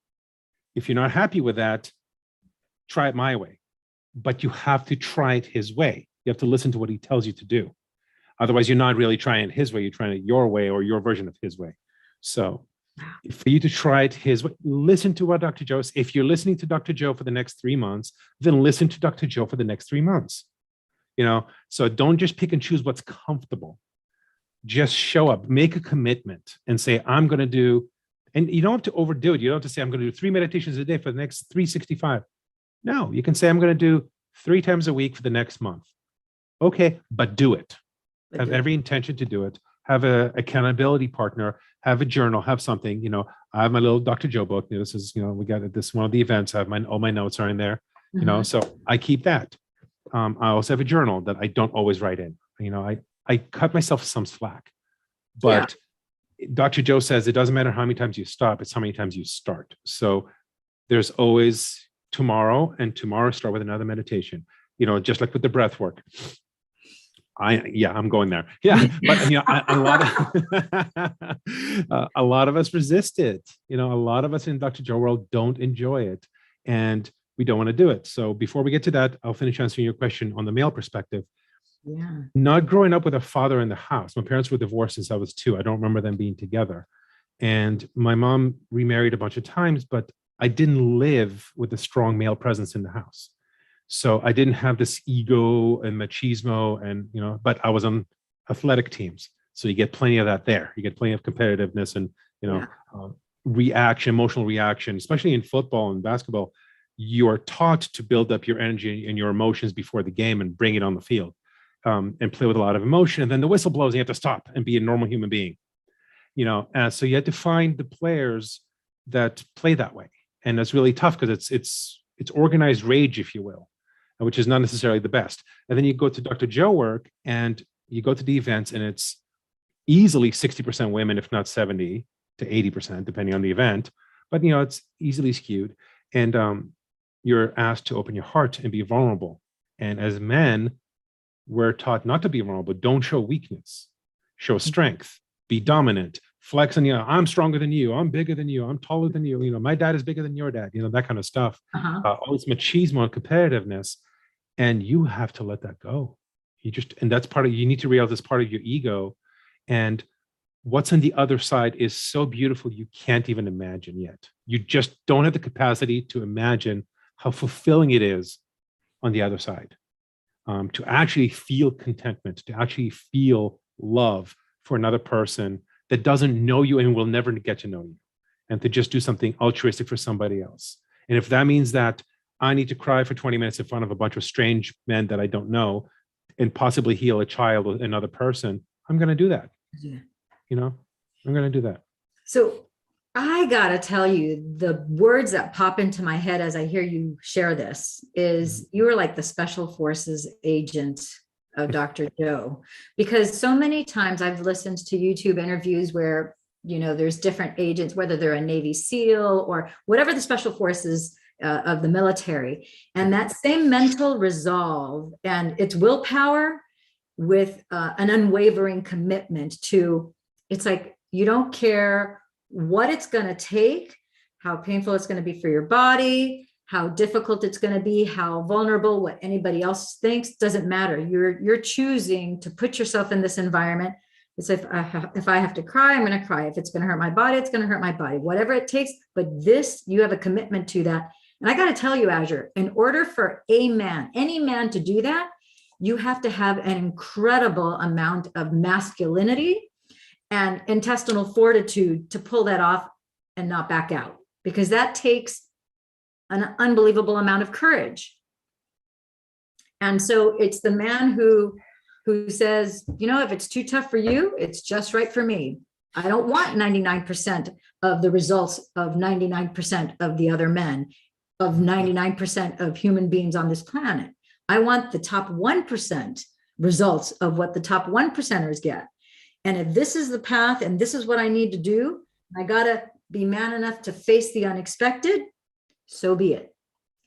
If you're not happy with that, try it my way. But you have to try it his way. You have to listen to what he tells you to do. Otherwise, you're not really trying it his way. You're trying it your way or your version of his way. So for you to try it his way, listen to what Dr. Joe says. If you're listening to Dr. Joe for the next 3 months, then listen to Dr. Joe for the next 3 months. You know, so don't just pick and choose what's comfortable. Just show up, make a commitment and say, I'm going to do, and you don't have to overdo it. You don't have to say, I'm going to do 3 meditations a day for the next 365. No, you can say, I'm going to do 3 times a week for the next month. Okay, but do it. Have every intention to do it. Have a accountability partner, have a journal, have something. You know, I have my little Dr. Joe book. You know, this is, you know, we got this one of the events. I have all my notes are in there, you know, so I keep that. I also have a journal that I don't always write in. You know, I cut myself some slack, but Dr. Joe says it doesn't matter how many times you stop, it's how many times you start. So there's always tomorrow, and tomorrow start with another meditation, you know, just like with the breath work. I'm going there. Yeah. But you know, a lot of us resist it. You know, a lot of us in Dr. Joe world don't enjoy it, and we don't want to do it. So before we get to that, I'll finish answering your question on the male perspective. Yeah. Not growing up with a father in the house. My parents were divorced since I was 2. I don't remember them being together. And my mom remarried a bunch of times, but I didn't live with a strong male presence in the house. So I didn't have this ego and machismo, and, you know, but I was on athletic teams. So you get plenty of that there. You get plenty of competitiveness and, you know, emotional reaction, especially in football and basketball. You are taught to build up your energy and your emotions before the game and bring it on the field. And play with a lot of emotion. And then the whistle blows and you have to stop and be a normal human being, you know? So you had to find the players that play that way. And that's really tough because it's organized rage, if you will, which is not necessarily the best. And then you go to Dr. Joe work and you go to the events, and it's easily 60% women, if not 70 to 80%, depending on the event. But, you know, it's easily skewed. And you're asked to open your heart and be vulnerable. And as men, we're taught not to be vulnerable. Don't show weakness. Show strength. Be dominant. Flex on, you know, I'm stronger than you. I'm bigger than you. I'm taller than you. You know, my dad is bigger than your dad. You know, that kind of stuff. All this machismo and competitiveness. And you have to let that go. And that's part of, you need to realize that's part of your ego. And what's on the other side is so beautiful you can't even imagine yet. You just don't have the capacity to imagine how fulfilling it is on the other side. To actually feel contentment, to actually feel love for another person that doesn't know you and will never get to know you, and to just do something altruistic for somebody else. And if that means that I need to cry for 20 minutes in front of a bunch of strange men that I don't know and possibly heal a child or another person, I'm going to do that. Yeah. You know, I'm going to do that. So I gotta tell you, the words that pop into my head as I hear you share this is you are like the special forces agent of Dr. Joe, because so many times I've listened to YouTube interviews where, you know, there's different agents, whether they're a Navy SEAL or whatever the special forces of the military, and that same mental resolve and its willpower with an unwavering commitment to, it's like, you don't care what it's going to take, how painful it's going to be for your body, how difficult it's going to be, how vulnerable, what anybody else thinks, doesn't matter. You're choosing to put yourself in this environment. It's if I have to cry, I'm going to cry. If it's going to hurt my body, it's going to hurt my body, whatever it takes. But this, you have a commitment to that. And I got to tell you, Azure, in order for a man, any man to do that, you have to have an incredible amount of masculinity and intestinal fortitude to pull that off and not back out, because that takes an unbelievable amount of courage. And so it's the man who says, you know, if it's too tough for you, it's just right for me. I don't want 99% of the results of 99% of the other men, of 99% of human beings on this planet. I want the top 1% results of what the top 1%ers get. And if this is the path and this is what I need to do, I got to be man enough to face the unexpected, so be it.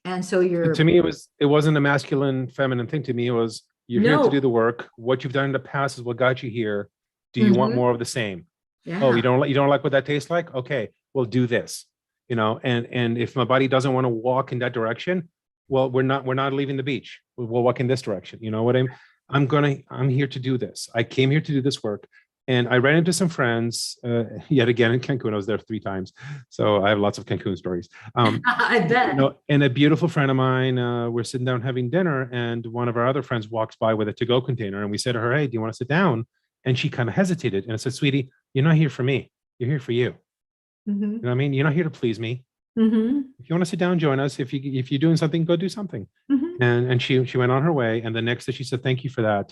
And so to me, it wasn't a masculine, feminine thing. To me, it was, you're here to do the work. What you've done in the past is what got you here. Do you want more of the same? Yeah. Oh, you don't like what that tastes like? Okay, well, do this. You know, and if my body doesn't want to walk in that direction, well, we're not leaving the beach. We'll walk in this direction. You know what I'm here to do this. I came here to do this work. And I ran into some friends yet again in Cancun. I was there 3 times. So I have lots of Cancun stories. I bet. You know, and a beautiful friend of mine, we're sitting down having dinner, and one of our other friends walks by with a to-go container. And we said to her, hey, do you want to sit down? And she kind of hesitated. And I said, sweetie, you're not here for me. You're here for you. Mm-hmm. You know what I mean? You're not here to please me. Mm-hmm. If you want to sit down, join us. If you're doing something, go do something. Mm-hmm. And she went on her way. And the next day she said, thank you for that.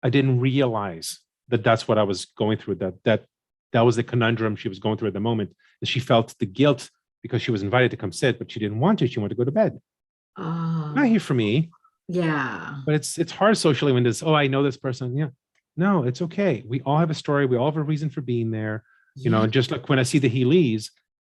I didn't realize that's what I was going through, that was the conundrum she was going through at the moment. And she felt the guilt because she was invited to come sit, but she didn't want to. She wanted to go to bed. Not here for me. Yeah. But it's hard socially when there's, oh, I know this person. Yeah. No, it's okay. We all have a story. We all have a reason for being there. You know, just like when I see the Heelys,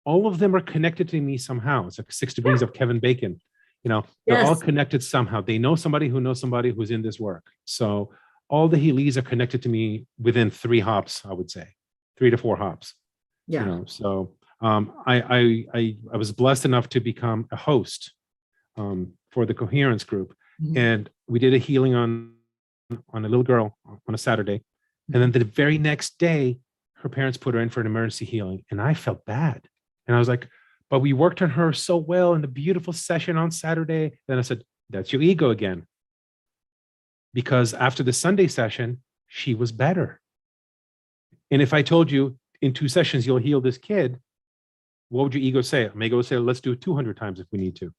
all of them are connected to me somehow. It's like 6 degrees of Kevin Bacon. You know, they're all connected somehow. They know somebody who knows somebody who's in this work. So all the Heelys are connected to me within 3 hops, I would say, 3 to 4 hops. Yeah. You know, so I was blessed enough to become a host for the Coherence group, and we did a healing on a little girl on a Saturday, and then the very next day, her parents put her in for an emergency healing, and I felt bad, and I was like, but we worked on her so well in the beautiful session on Saturday. Then I said, that's your ego again. Because after the Sunday session, she was better. And if I told you in 2 sessions, you'll heal this kid, what would your ego say? My ego would say, let's do it 200 times if we need to.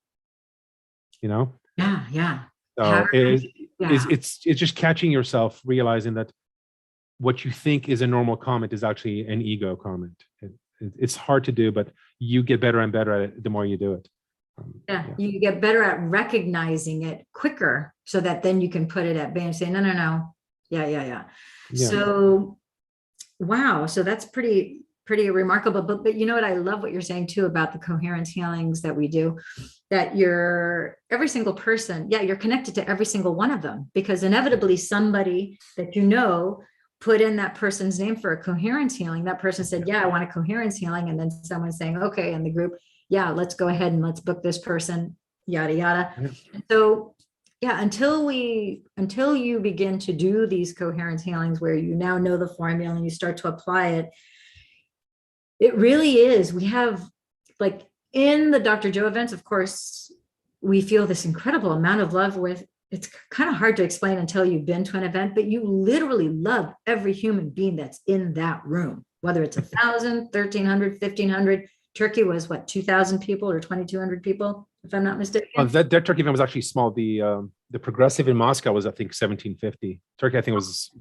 You know? Yeah, yeah. So it's just catching yourself, realizing that what you think is a normal comment is actually an ego comment. It's hard to do, but you get better and better at it the more you do it. You get better at recognizing it quicker, so that then you can put it at bay and say, no. Yeah. So, wow. So that's pretty remarkable. But you know what? I love what you're saying too about the coherence healings that we do, that every single person, you're connected to every single one of them, because inevitably somebody that you know put in that person's name for a coherence healing. That person said, yeah, I want a coherence healing. And then someone's saying, okay, in the group, yeah, let's go ahead and let's book this person, yada, yada. Yeah. So yeah, until you begin to do these coherence healings where you now know the formula and you start to apply it, it really is. We have, like, in the Dr. Joe events, of course, we feel this incredible amount of love with, it's kind of hard to explain until you've been to an event, but you literally love every human being that's in that room, whether it's 1,000, 1,300, 1,500. Turkey was what, 2,000 people or 2,200 people, if I'm not mistaken. That Turkey event was actually small. The progressive in Moscow was, I think, 1,750. Turkey, I think, was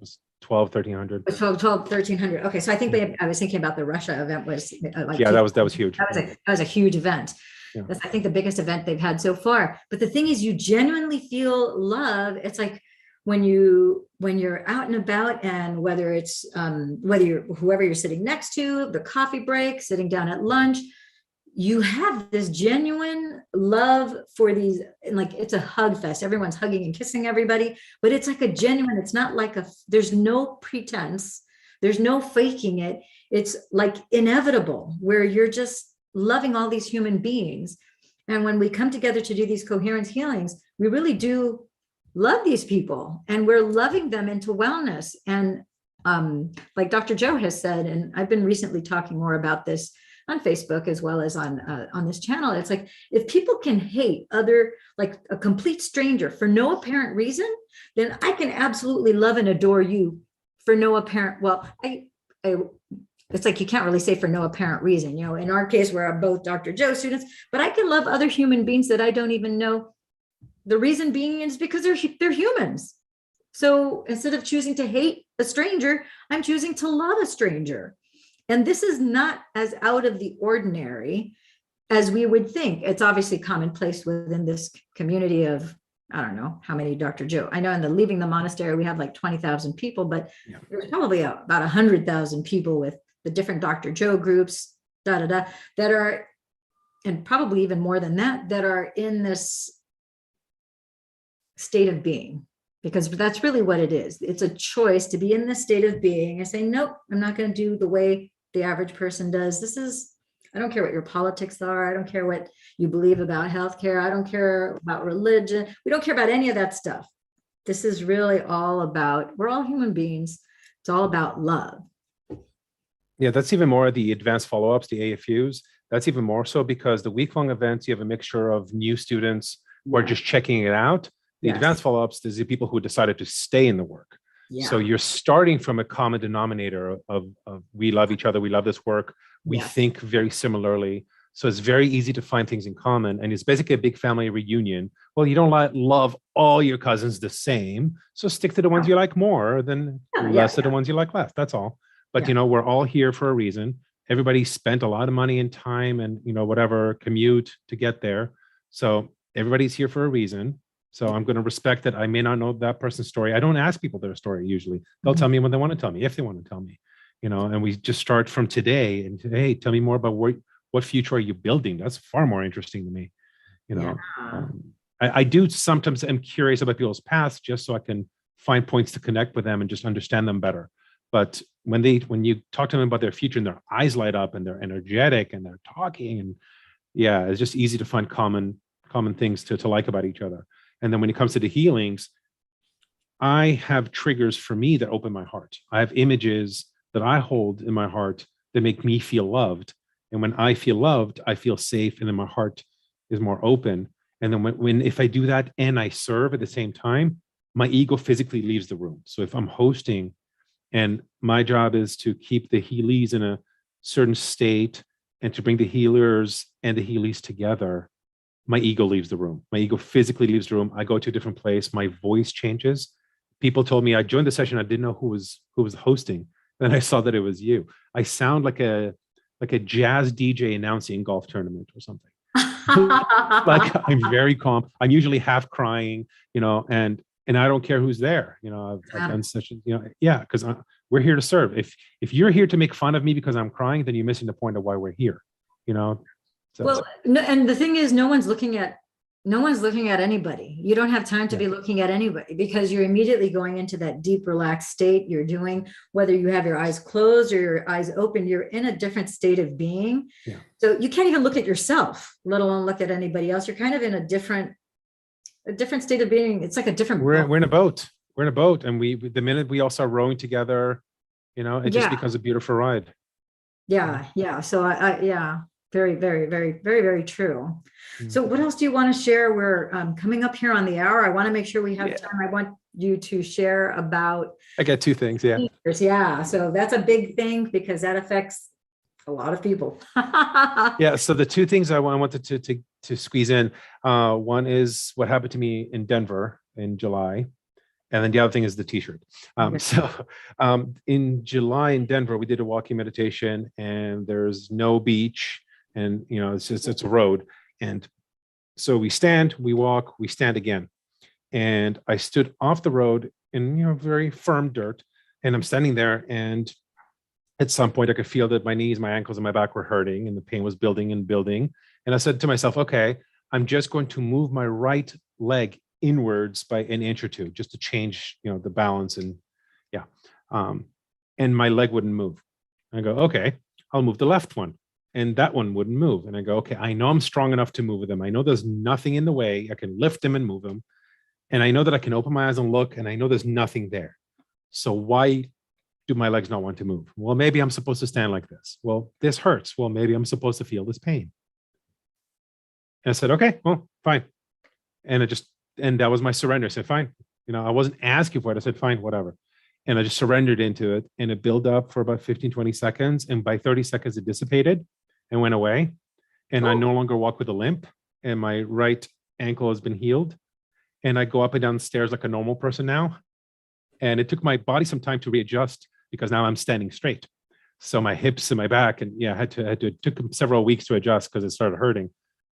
12, 1,300. 12, 1,300. Okay, so I think I was thinking about the Russia event was like, yeah, that was huge. That was a huge event. Yeah. That's, I think, the biggest event they've had so far. But the thing is, you genuinely feel love. It's like when you're out and about, and whether it's whoever you're sitting next to, the coffee break, sitting down at lunch, you have this genuine love for these, and like, it's a hug fest. Everyone's hugging and kissing everybody, but it's like a genuine, it's not like there's no pretense. There's no faking it. It's like inevitable, where you're just loving all these human beings. And when we come together to do these coherence healings, we really do love these people, and we're loving them into wellness. And like Dr. Joe has said, and I've been recently talking more about this on Facebook as well as on this channel. It's like, if people can hate like a complete stranger for no apparent reason, then I can absolutely love and adore you for no apparent, well, it's like, you can't really say for no apparent reason. You know, in our case, we're both Dr. Joe students, but I can love other human beings that I don't even know. The reason being is because they're humans. So instead of choosing to hate a stranger, I'm choosing to love a stranger. And this is not as out of the ordinary as we would think. It's obviously commonplace within this community of, I don't know how many Dr. Joe. I know in the Leaving the Monastery, we have like 20,000 people, but there's probably about 100,000 people with the different Dr. Joe groups, that are, and probably even more than that, that are in this state of being. Because that's really what it is. It's a choice to be in this state of being and say, nope, I'm not going to do the way the average person does. I don't care what your politics are. I don't care what you believe about healthcare. I don't care about religion. We don't care about any of that stuff. This is really all about, we're all human beings. It's all about love. Yeah, that's even more the advanced follow-ups, the AFUs. That's even more so because the week-long events, you have a mixture of new students who are just checking it out. The advanced follow-ups, there's the people who decided to stay in the work. So you're starting from a common denominator of we love each other, we love this work, we think very similarly. So it's very easy to find things in common. And it's basically a big family reunion. Well, you don't love all your cousins the same. So stick to the ones you like more than less of the ones you like less. That's all. But, you know, we're all here for a reason. Everybody spent a lot of money and time and, you know, whatever, commute to get there. So everybody's here for a reason. So I'm going to respect that I may not know that person's story. I don't ask people their story usually. They'll tell me when they want to tell me, if they want to tell me, you know, and we just start from today and hey, tell me more about what future are you building? That's far more interesting to me. You know, I do sometimes am curious about people's past just so I can find points to connect with them and just understand them better. But when you talk to them about their future and their eyes light up and they're energetic and they're talking and it's just easy to find common things to like about each other. And then when it comes to the healings, I have triggers for me that open my heart. I have images that I hold in my heart that make me feel loved. And when I feel loved, I feel safe and then my heart is more open. And then if I do that and I serve at the same time, my ego physically leaves the room. So if I'm hosting and my job is to keep the healies in a certain state and to bring the healers and the healies together, my ego leaves the room. My ego physically leaves the room. I go to a different place. My voice changes. People told me I joined the session. I didn't know who was hosting. Then I saw that it was you. I sound like a jazz DJ announcing a golf tournament or something. Like I'm very calm. I'm usually half crying, you know, and I don't care who's there. You know, I've done sessions, you know, because we're here to serve. If you're here to make fun of me because I'm crying, then you're missing the point of why we're here, you know. So, well, no, and the thing is, no one's looking at anybody. You don't have time to be looking at anybody because you're immediately going into that deep, relaxed state. You're doing, whether you have your eyes closed or your eyes open, you're in a different state of being. So you can't even look at yourself, let alone look at anybody else. You're kind of in a different a different state of being. It's like a different We're in a boat. We're in a boat, and the minute we all start rowing together, it just becomes a beautiful ride. Yeah. So yeah, very, very, very, very, very true. Mm. So what else do you want to share? We're coming up here on the hour. I want to make sure we have time. I want you to share about. I got two things. Yeah. Yeah. So that's a big thing because that affects a lot of people. Yeah. So the two things I wanted to squeeze in, one is what happened to me in Denver in July. And then the other thing is the t-shirt. So in July in Denver, we did a walking meditation, and there's no beach, and it's a road. And so we stand, we walk, we stand again. And I stood off the road in very firm dirt, and I'm standing there, and at some point I could feel that my knees, my ankles, and my back were hurting, and the pain was building and building. And I said to myself, okay, I'm just going to move my right leg inwards by an inch or two, just to change, the balance. And and my leg wouldn't move. I go, okay, I'll move the left one. And that one wouldn't move. And I go, okay, I know I'm strong enough to move them. I know there's nothing in the way. I can lift them and move them. And I know that I can open my eyes and look, and I know there's nothing there. So why do my legs not want to move? Well, maybe I'm supposed to stand like this. Well, this hurts. Well, maybe I'm supposed to feel this pain. And I said, okay, well, fine. And that was my surrender. I said, fine. I wasn't asking for it. I said, fine, whatever. And I just surrendered into it. And it built up for about 15, 20 seconds. And by 30 seconds, it dissipated and went away. And I no longer walk with a limp. And my right ankle has been healed. And I go up and down the stairs like a normal person now. And it took my body some time to readjust, because now I'm standing straight. So my hips and my back, and it took several weeks to adjust because it started hurting.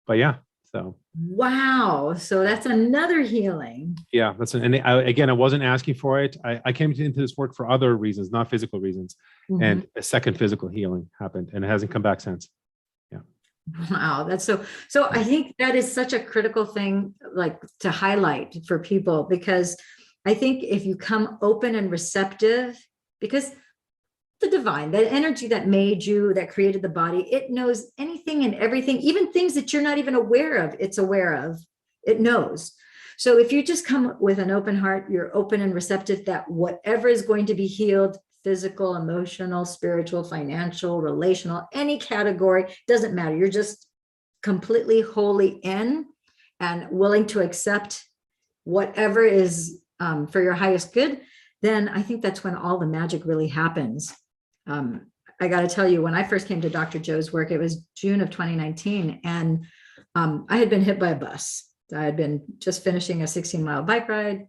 But yeah. So wow. So that's another healing. Yeah, again, I wasn't asking for it. I came into this work for other reasons, not physical reasons. Mm-hmm. And a second physical healing happened, and it hasn't come back since. Yeah. Wow. That's so I think that is such a critical thing, like, to highlight for people, because I think if you come open and receptive, because the divine, that energy that made you, that created the body, it knows anything and everything, even things that you're not even aware of, it's aware of, it knows. So if you just come with an open heart, you're open and receptive, that whatever is going to be healed, physical, emotional, spiritual, financial, relational, any category, doesn't matter. You're just completely wholly in and willing to accept whatever is for your highest good, then I think that's when all the magic really happens. I got to tell you, when I first came to Dr. Joe's work, it was June of 2019, and I had been hit by a bus. I had been just finishing a 16-mile bike ride,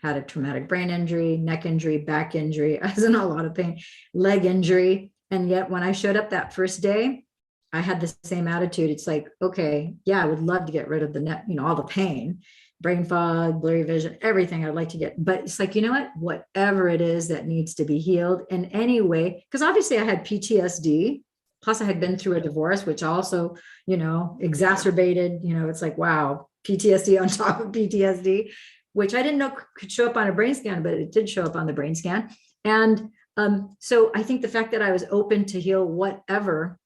had a traumatic brain injury, neck injury, back injury. I was in a lot of pain, leg injury. And yet when I showed up that first day, I had the same attitude. It's like, okay, yeah, I would love to get rid of the neck, all the pain, brain fog, blurry vision, everything I'd like to get. But it's like, whatever it is that needs to be healed in any way, because obviously I had PTSD, plus I had been through a divorce, which also, exacerbated, it's like, wow, PTSD on top of PTSD, which I didn't know could show up on a brain scan, but it did show up on the brain scan. And so I think the fact that I was open to heal whatever,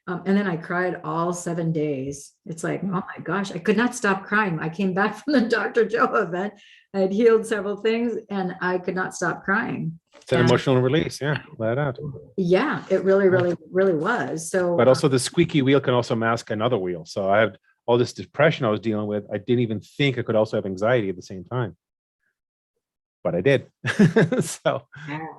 and then I cried all 7 days. It's like, oh my gosh, I could not stop crying. I came back from the Dr. Joe event. I had healed several things, and I could not stop crying. It's an emotional release. Yeah, let out. Yeah, it really, really, really was. So, but also the squeaky wheel can also mask another wheel. So I had all this depression I was dealing with. I didn't even think I could also have anxiety at the same time. But I did. So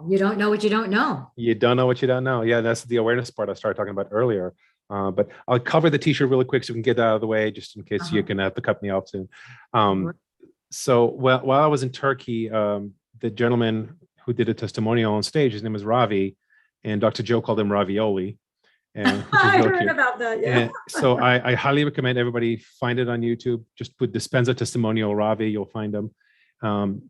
you don't know what you don't know. You don't know what you don't know. Yeah, that's the awareness part I started talking about earlier. But I'll cover the t-shirt really quick so we can get that out of the way, just in case you can have to cut me off soon. So while I was in Turkey, the gentleman who did a testimonial on stage, his name was Ravi, and Dr. Joe called him Ravioli. And I heard about that. Yeah. And so I highly recommend everybody find it on YouTube. Just put Dispenza testimonial Ravi, you'll find him.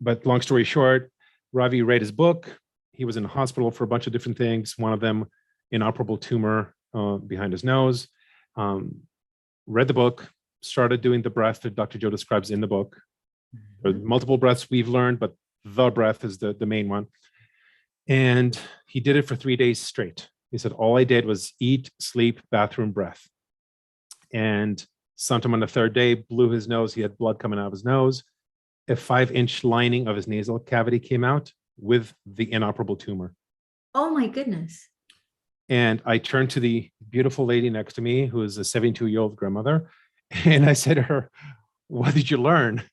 But long story short, Ravi read his book. He was in the hospital for a bunch of different things. One of them, inoperable tumor behind his nose. Read the book, started doing the breath that Dr. Joe describes in the book. There are multiple breaths we've learned, but the breath is the main one. And he did it for 3 days straight. He said, all I did was eat, sleep, bathroom, breath. And Sometime on the third day, blew his nose. He had blood coming out of his nose. A 5-inch lining of his nasal cavity came out with the inoperable tumor. Oh my goodness. And I turned to the beautiful lady next to me, who is a 72-year-old grandmother. And I said to her, what did you learn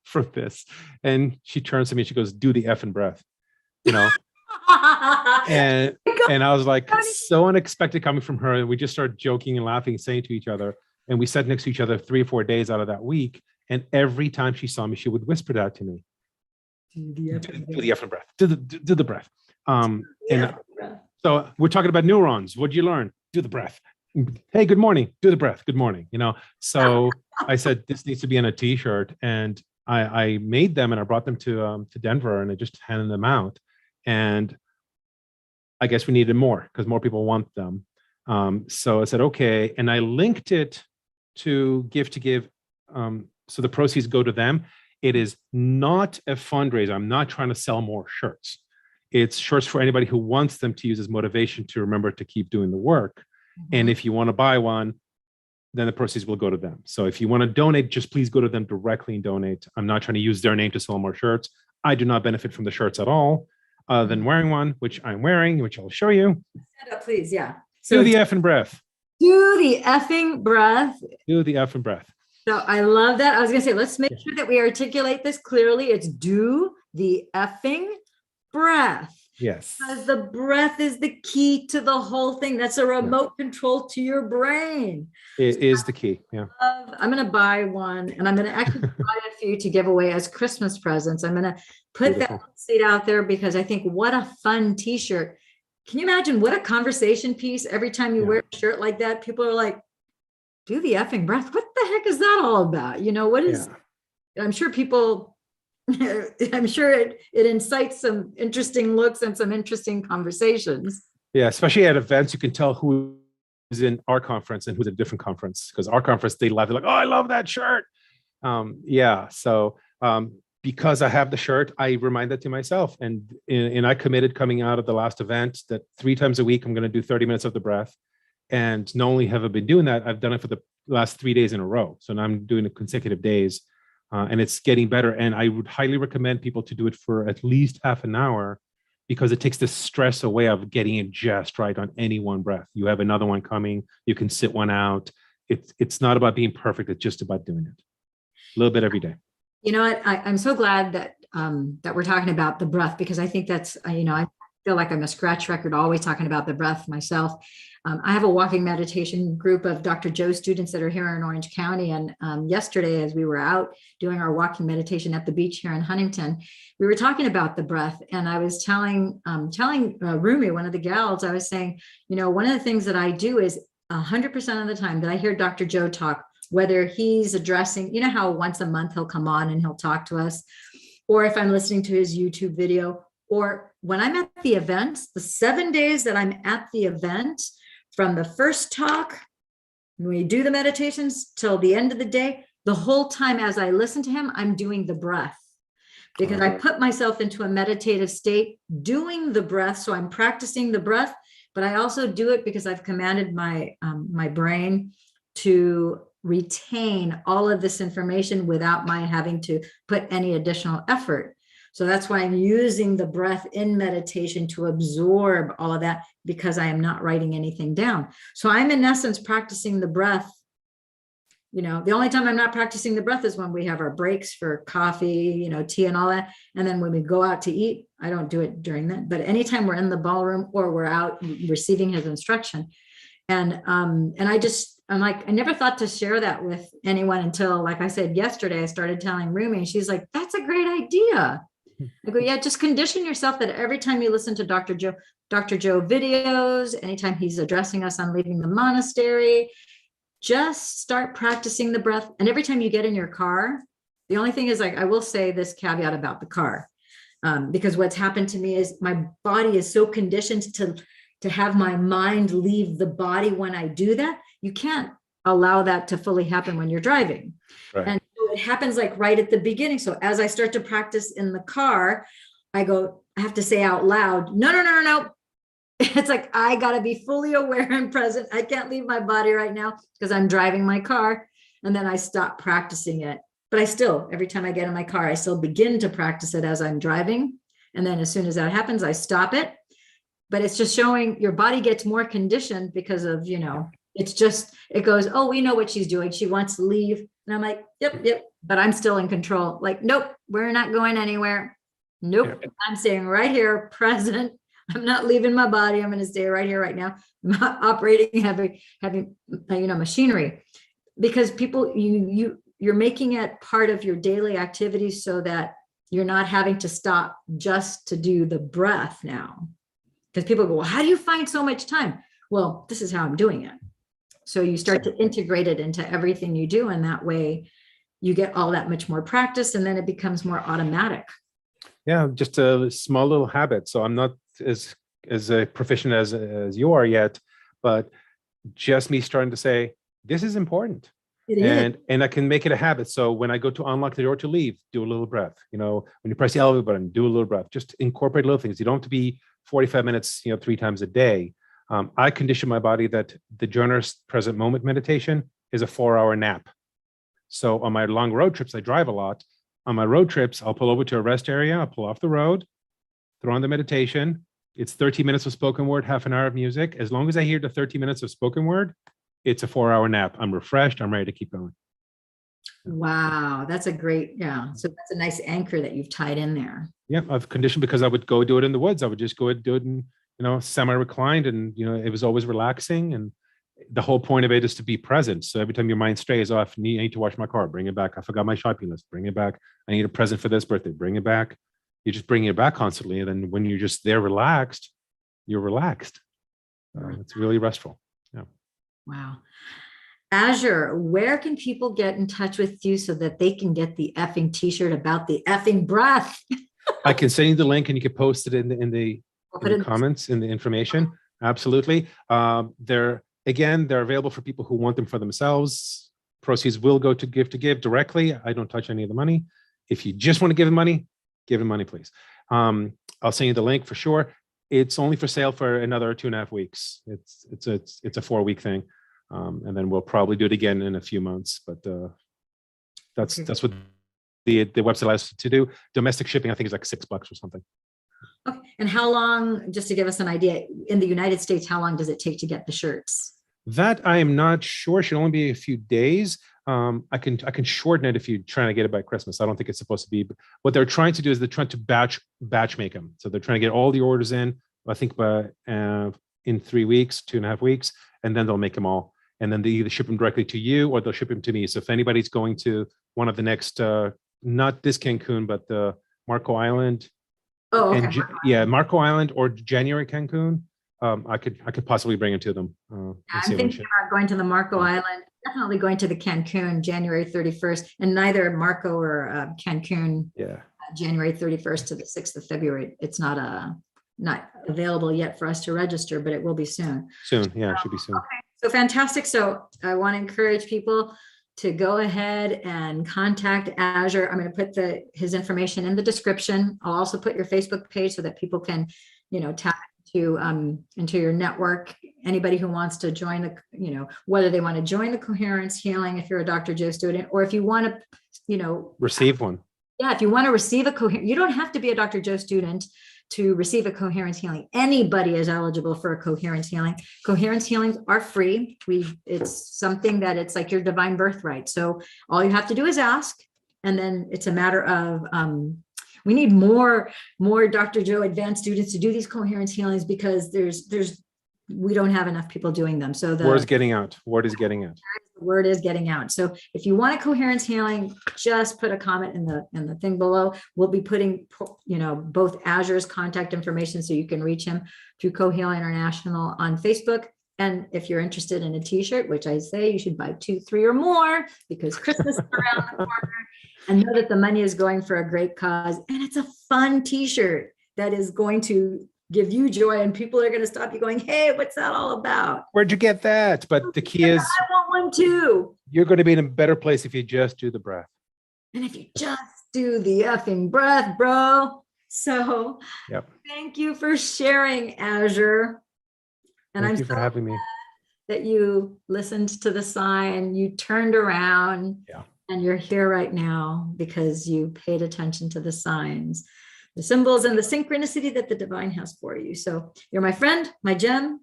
from this? And she turns to me and she goes, do the effing breath, you know? and I was like, so unexpected coming from her. And we just started joking and laughing and saying to each other. And we sat next to each other 3 or 4 days out of that week. And every time she saw me, she would whisper that to me. Do the effing breath. Do the breath. So we're talking about neurons. What'd you learn? Do the breath. Hey, good morning. Do the breath. Good morning. You know, so I said, this needs to be on a t-shirt. And I made them and I brought them to Denver and I just handed them out. And I guess we needed more because more people want them. So I said, okay. And I linked it to Give to Give. So the proceeds go to them. It is not a fundraiser. I'm not trying to sell more shirts. It's shirts for anybody who wants them to use as motivation to remember to keep doing the work. And if you want to buy one, then the proceeds will go to them. So if you want to donate, just please go to them directly and donate. I'm not trying to use their name to sell more shirts. I do not benefit from the shirts at all, other than wearing one, which I'm wearing, which I'll show you. Stand up, please. Yeah. So do the effing breath. Do the effing breath. Do the effing breath. So I love that. I was going to say, let's make sure that we articulate this clearly. It's do the effing breath. Yes. Because the breath is the key to the whole thing. That's a remote control to your brain. It is the key. Yeah. I'm going to buy one and I'm going to actually buy a few to give away as Christmas presents. I'm going to put that seed out there because I think what a fun t-shirt. Can you imagine what a conversation piece every time you wear a shirt like that? People are like, do the effing breath. What the heck is that all about? You know, what is, I'm sure people, I'm sure it incites some interesting looks and some interesting conversations. Yeah, especially at events, you can tell who is in our conference and who's at a different conference. Because our conference, they love, they're like, oh, I love that shirt. So because I have the shirt, I remind that to myself. And I committed coming out of the last event that 3 times a week, I'm going to do 30 minutes of the breath. And not only have I been doing that, I've done it for the last 3 days in a row. So now I'm doing it consecutive days. And it's getting better. And I would highly recommend people to do it for at least half an hour because it takes the stress away of getting it just right on any one breath. You have another one coming, you can sit one out. It's not about being perfect, it's just about doing it. A little bit every day. You know what? I'm so glad that that we're talking about the breath because I think that's, I feel like I'm a scratch record always talking about the breath myself. I have a walking meditation group of Dr. Joe students that are here in Orange County. And yesterday, as we were out doing our walking meditation at the beach here in Huntington, we were talking about the breath. And I was telling Rumi, one of the gals, I was saying, one of the things that I do is 100% of the time that I hear Dr. Joe talk, whether he's addressing, how once a month he'll come on and he'll talk to us, or if I'm listening to his YouTube video, or when I'm at the events, the 7 days that I'm at the event, from the first talk, when we do the meditations till the end of the day, the whole time as I listen to him, I'm doing the breath because I put myself into a meditative state doing the breath. So I'm practicing the breath, but I also do it because I've commanded my brain to retain all of this information without my having to put any additional effort. So that's why I'm using the breath in meditation to absorb all of that because I am not writing anything down. So I'm in essence practicing the breath. The only time I'm not practicing the breath is when we have our breaks for coffee, tea and all that. And then when we go out to eat, I don't do it during that. But anytime we're in the ballroom or we're out receiving his instruction. And I'm like, I never thought to share that with anyone until, like I said, yesterday, I started telling Rumi and she's like, that's a great idea. I go, yeah, just condition yourself that every time you listen to Dr. Joe videos, anytime he's addressing us on leaving the monastery, just start practicing the breath. And every time you get in your car, the only thing is, like, I will say this caveat about the car, because what's happened to me is my body is so conditioned to have my mind leave the body when I do that. You can't allow that to fully happen when you're driving. Right. And so it happens like right at the beginning. So as I start to practice in the car, I have to say out loud, no. It's like, I got to be fully aware and present. I can't leave my body right now because I'm driving my car. and then I stop practicing it. But I still, every time I get in my car, I still begin to practice it as I'm driving. And then as soon as that happens, I stop it. But it's just showing your body gets more conditioned because of, it's just, it goes, oh, we know what she's doing. She wants to leave. And I'm like, yep. But I'm still in control. Like, nope, we're not going anywhere. Nope. I'm staying right here, present. I'm not leaving my body. I'm going to stay right here, right now. I'm not operating heavy, machinery, because people, you're making it part of your daily activities so that you're not having to stop just to do the breath now. Because people go, well, how do you find so much time? Well, this is how I'm doing it. So you start to integrate it into everything you do. And that way you get all that much more practice, and then it becomes more automatic. Yeah, just a small little habit. So I'm not as proficient as you are yet, but just me starting to say, this is important. And I can make it a habit. So when I go to unlock the door to leave, do a little breath. When you press the elevator button, do a little breath. Just incorporate little things. You don't have to be 45 minutes, 3 times a day. I condition my body that the generous present moment meditation is a 4-hour nap. So on my long road trips, I drive a lot. On my road trips, I'll pull over to a rest area. I'll pull off the road, throw on the meditation. It's 30 minutes of spoken word, half an hour of music. As long as I hear the 30 minutes of spoken word, it's a 4-hour nap. I'm refreshed. I'm ready to keep going. Wow. That's a great, So that's a nice anchor that you've tied in there. Yeah. I've conditioned because I would go do it in the woods. I would just go do it in, semi-reclined, and, it was always relaxing. And the whole point of it is to be present. So every time your mind strays off, I need to wash my car, bring it back. I forgot my shopping list, bring it back. I need a present for this birthday, bring it back. You just bring it back constantly. And then when you're just there relaxed, you're relaxed. It's really restful. Yeah. Wow. Azure, where can people get in touch with you so that they can get the effing t-shirt about the effing breath? I can send you the link and you can post it in the comments, in the information. Absolutely. They're available for people who want them for themselves. Proceeds will go to give directly. I don't touch any of the money. If you just want to give him money, please. I'll send you the link for sure. It's only for sale for another 2.5 weeks. It's a 4-week thing. And then we'll probably do it again in a few months, but that's what the website allows us to do. Domestic shipping, I think, is like $6 or something. Okay. And how long, just to give us an idea, in the United States, how long does it take to get the shirts? That I am not sure. It should only be a few days. I can shorten it if you're trying to get it by Christmas. I don't think it's supposed to be. But what they're trying to do is they're trying to batch make them. So they're trying to get all the orders in, I think, by in 3 weeks, 2.5 weeks, and then they'll make them all. And then they either ship them directly to you or they'll ship them to me. So if anybody's going to one of the next, not this Cancun, but the Marco Island. Oh, okay. Marco Island or January Cancun. I could possibly bring it to them. I'm thinking about going to the Marco Island, definitely going to the Cancun January 31st, and neither Marco or Cancun January 31st to the 6th of February. It's not available yet for us to register, but it will be soon. Soon, yeah, it should be soon. Okay. So fantastic. So I want to encourage people to go ahead and contact Azure. I'm going to put his information in the description. I'll also put your Facebook page so that people can, tap into your network. Anybody who wants to join whether they want to join the Coherence Healing, if you're a Dr. Joe student, or if you want to, receive one. Yeah, if you want to receive a Coherence, you don't have to be a Dr. Joe student to receive a Coherence Healing. Anybody is eligible for a Coherence Healing. Coherence Healings are free. It's something that it's like your divine birthright. So all you have to do is ask, and then it's a matter of we need more Dr. Joe advanced students to do these Coherence Healings, because we don't have enough people doing them. So the word is getting out. Word is getting out. The word is getting out. So if you want a Coherence Healing, just put a comment in the thing below. We'll be putting, both Azure's contact information so you can reach him through CoHeal International on Facebook. And if you're interested in a t-shirt, which I say you should buy 2, 3 or more, because Christmas is around the corner, and know that the money is going for a great cause. And it's a fun t-shirt that is going to give you joy, and people are going to stop you going, hey, what's that all about? Where'd you get that? But the key is, I want one too. You're going to be in a better place if you just do the breath. And if you just do the effing breath, bro. So Thank you for sharing, Azure. And Thank you for having me. that you listened to the sign, you turned around, Yeah. and you're here right now because you paid attention to the signs, the symbols, and the synchronicity that the divine has for you. So you're my friend, my gem,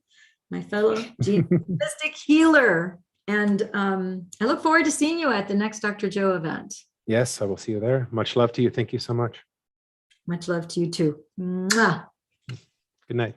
my fellow mystic healer. And I look forward to seeing you at the next Dr. Joe event. Yes, I will see you there. Much love to you. Thank you so much. Much love to you too. Mwah. Good night.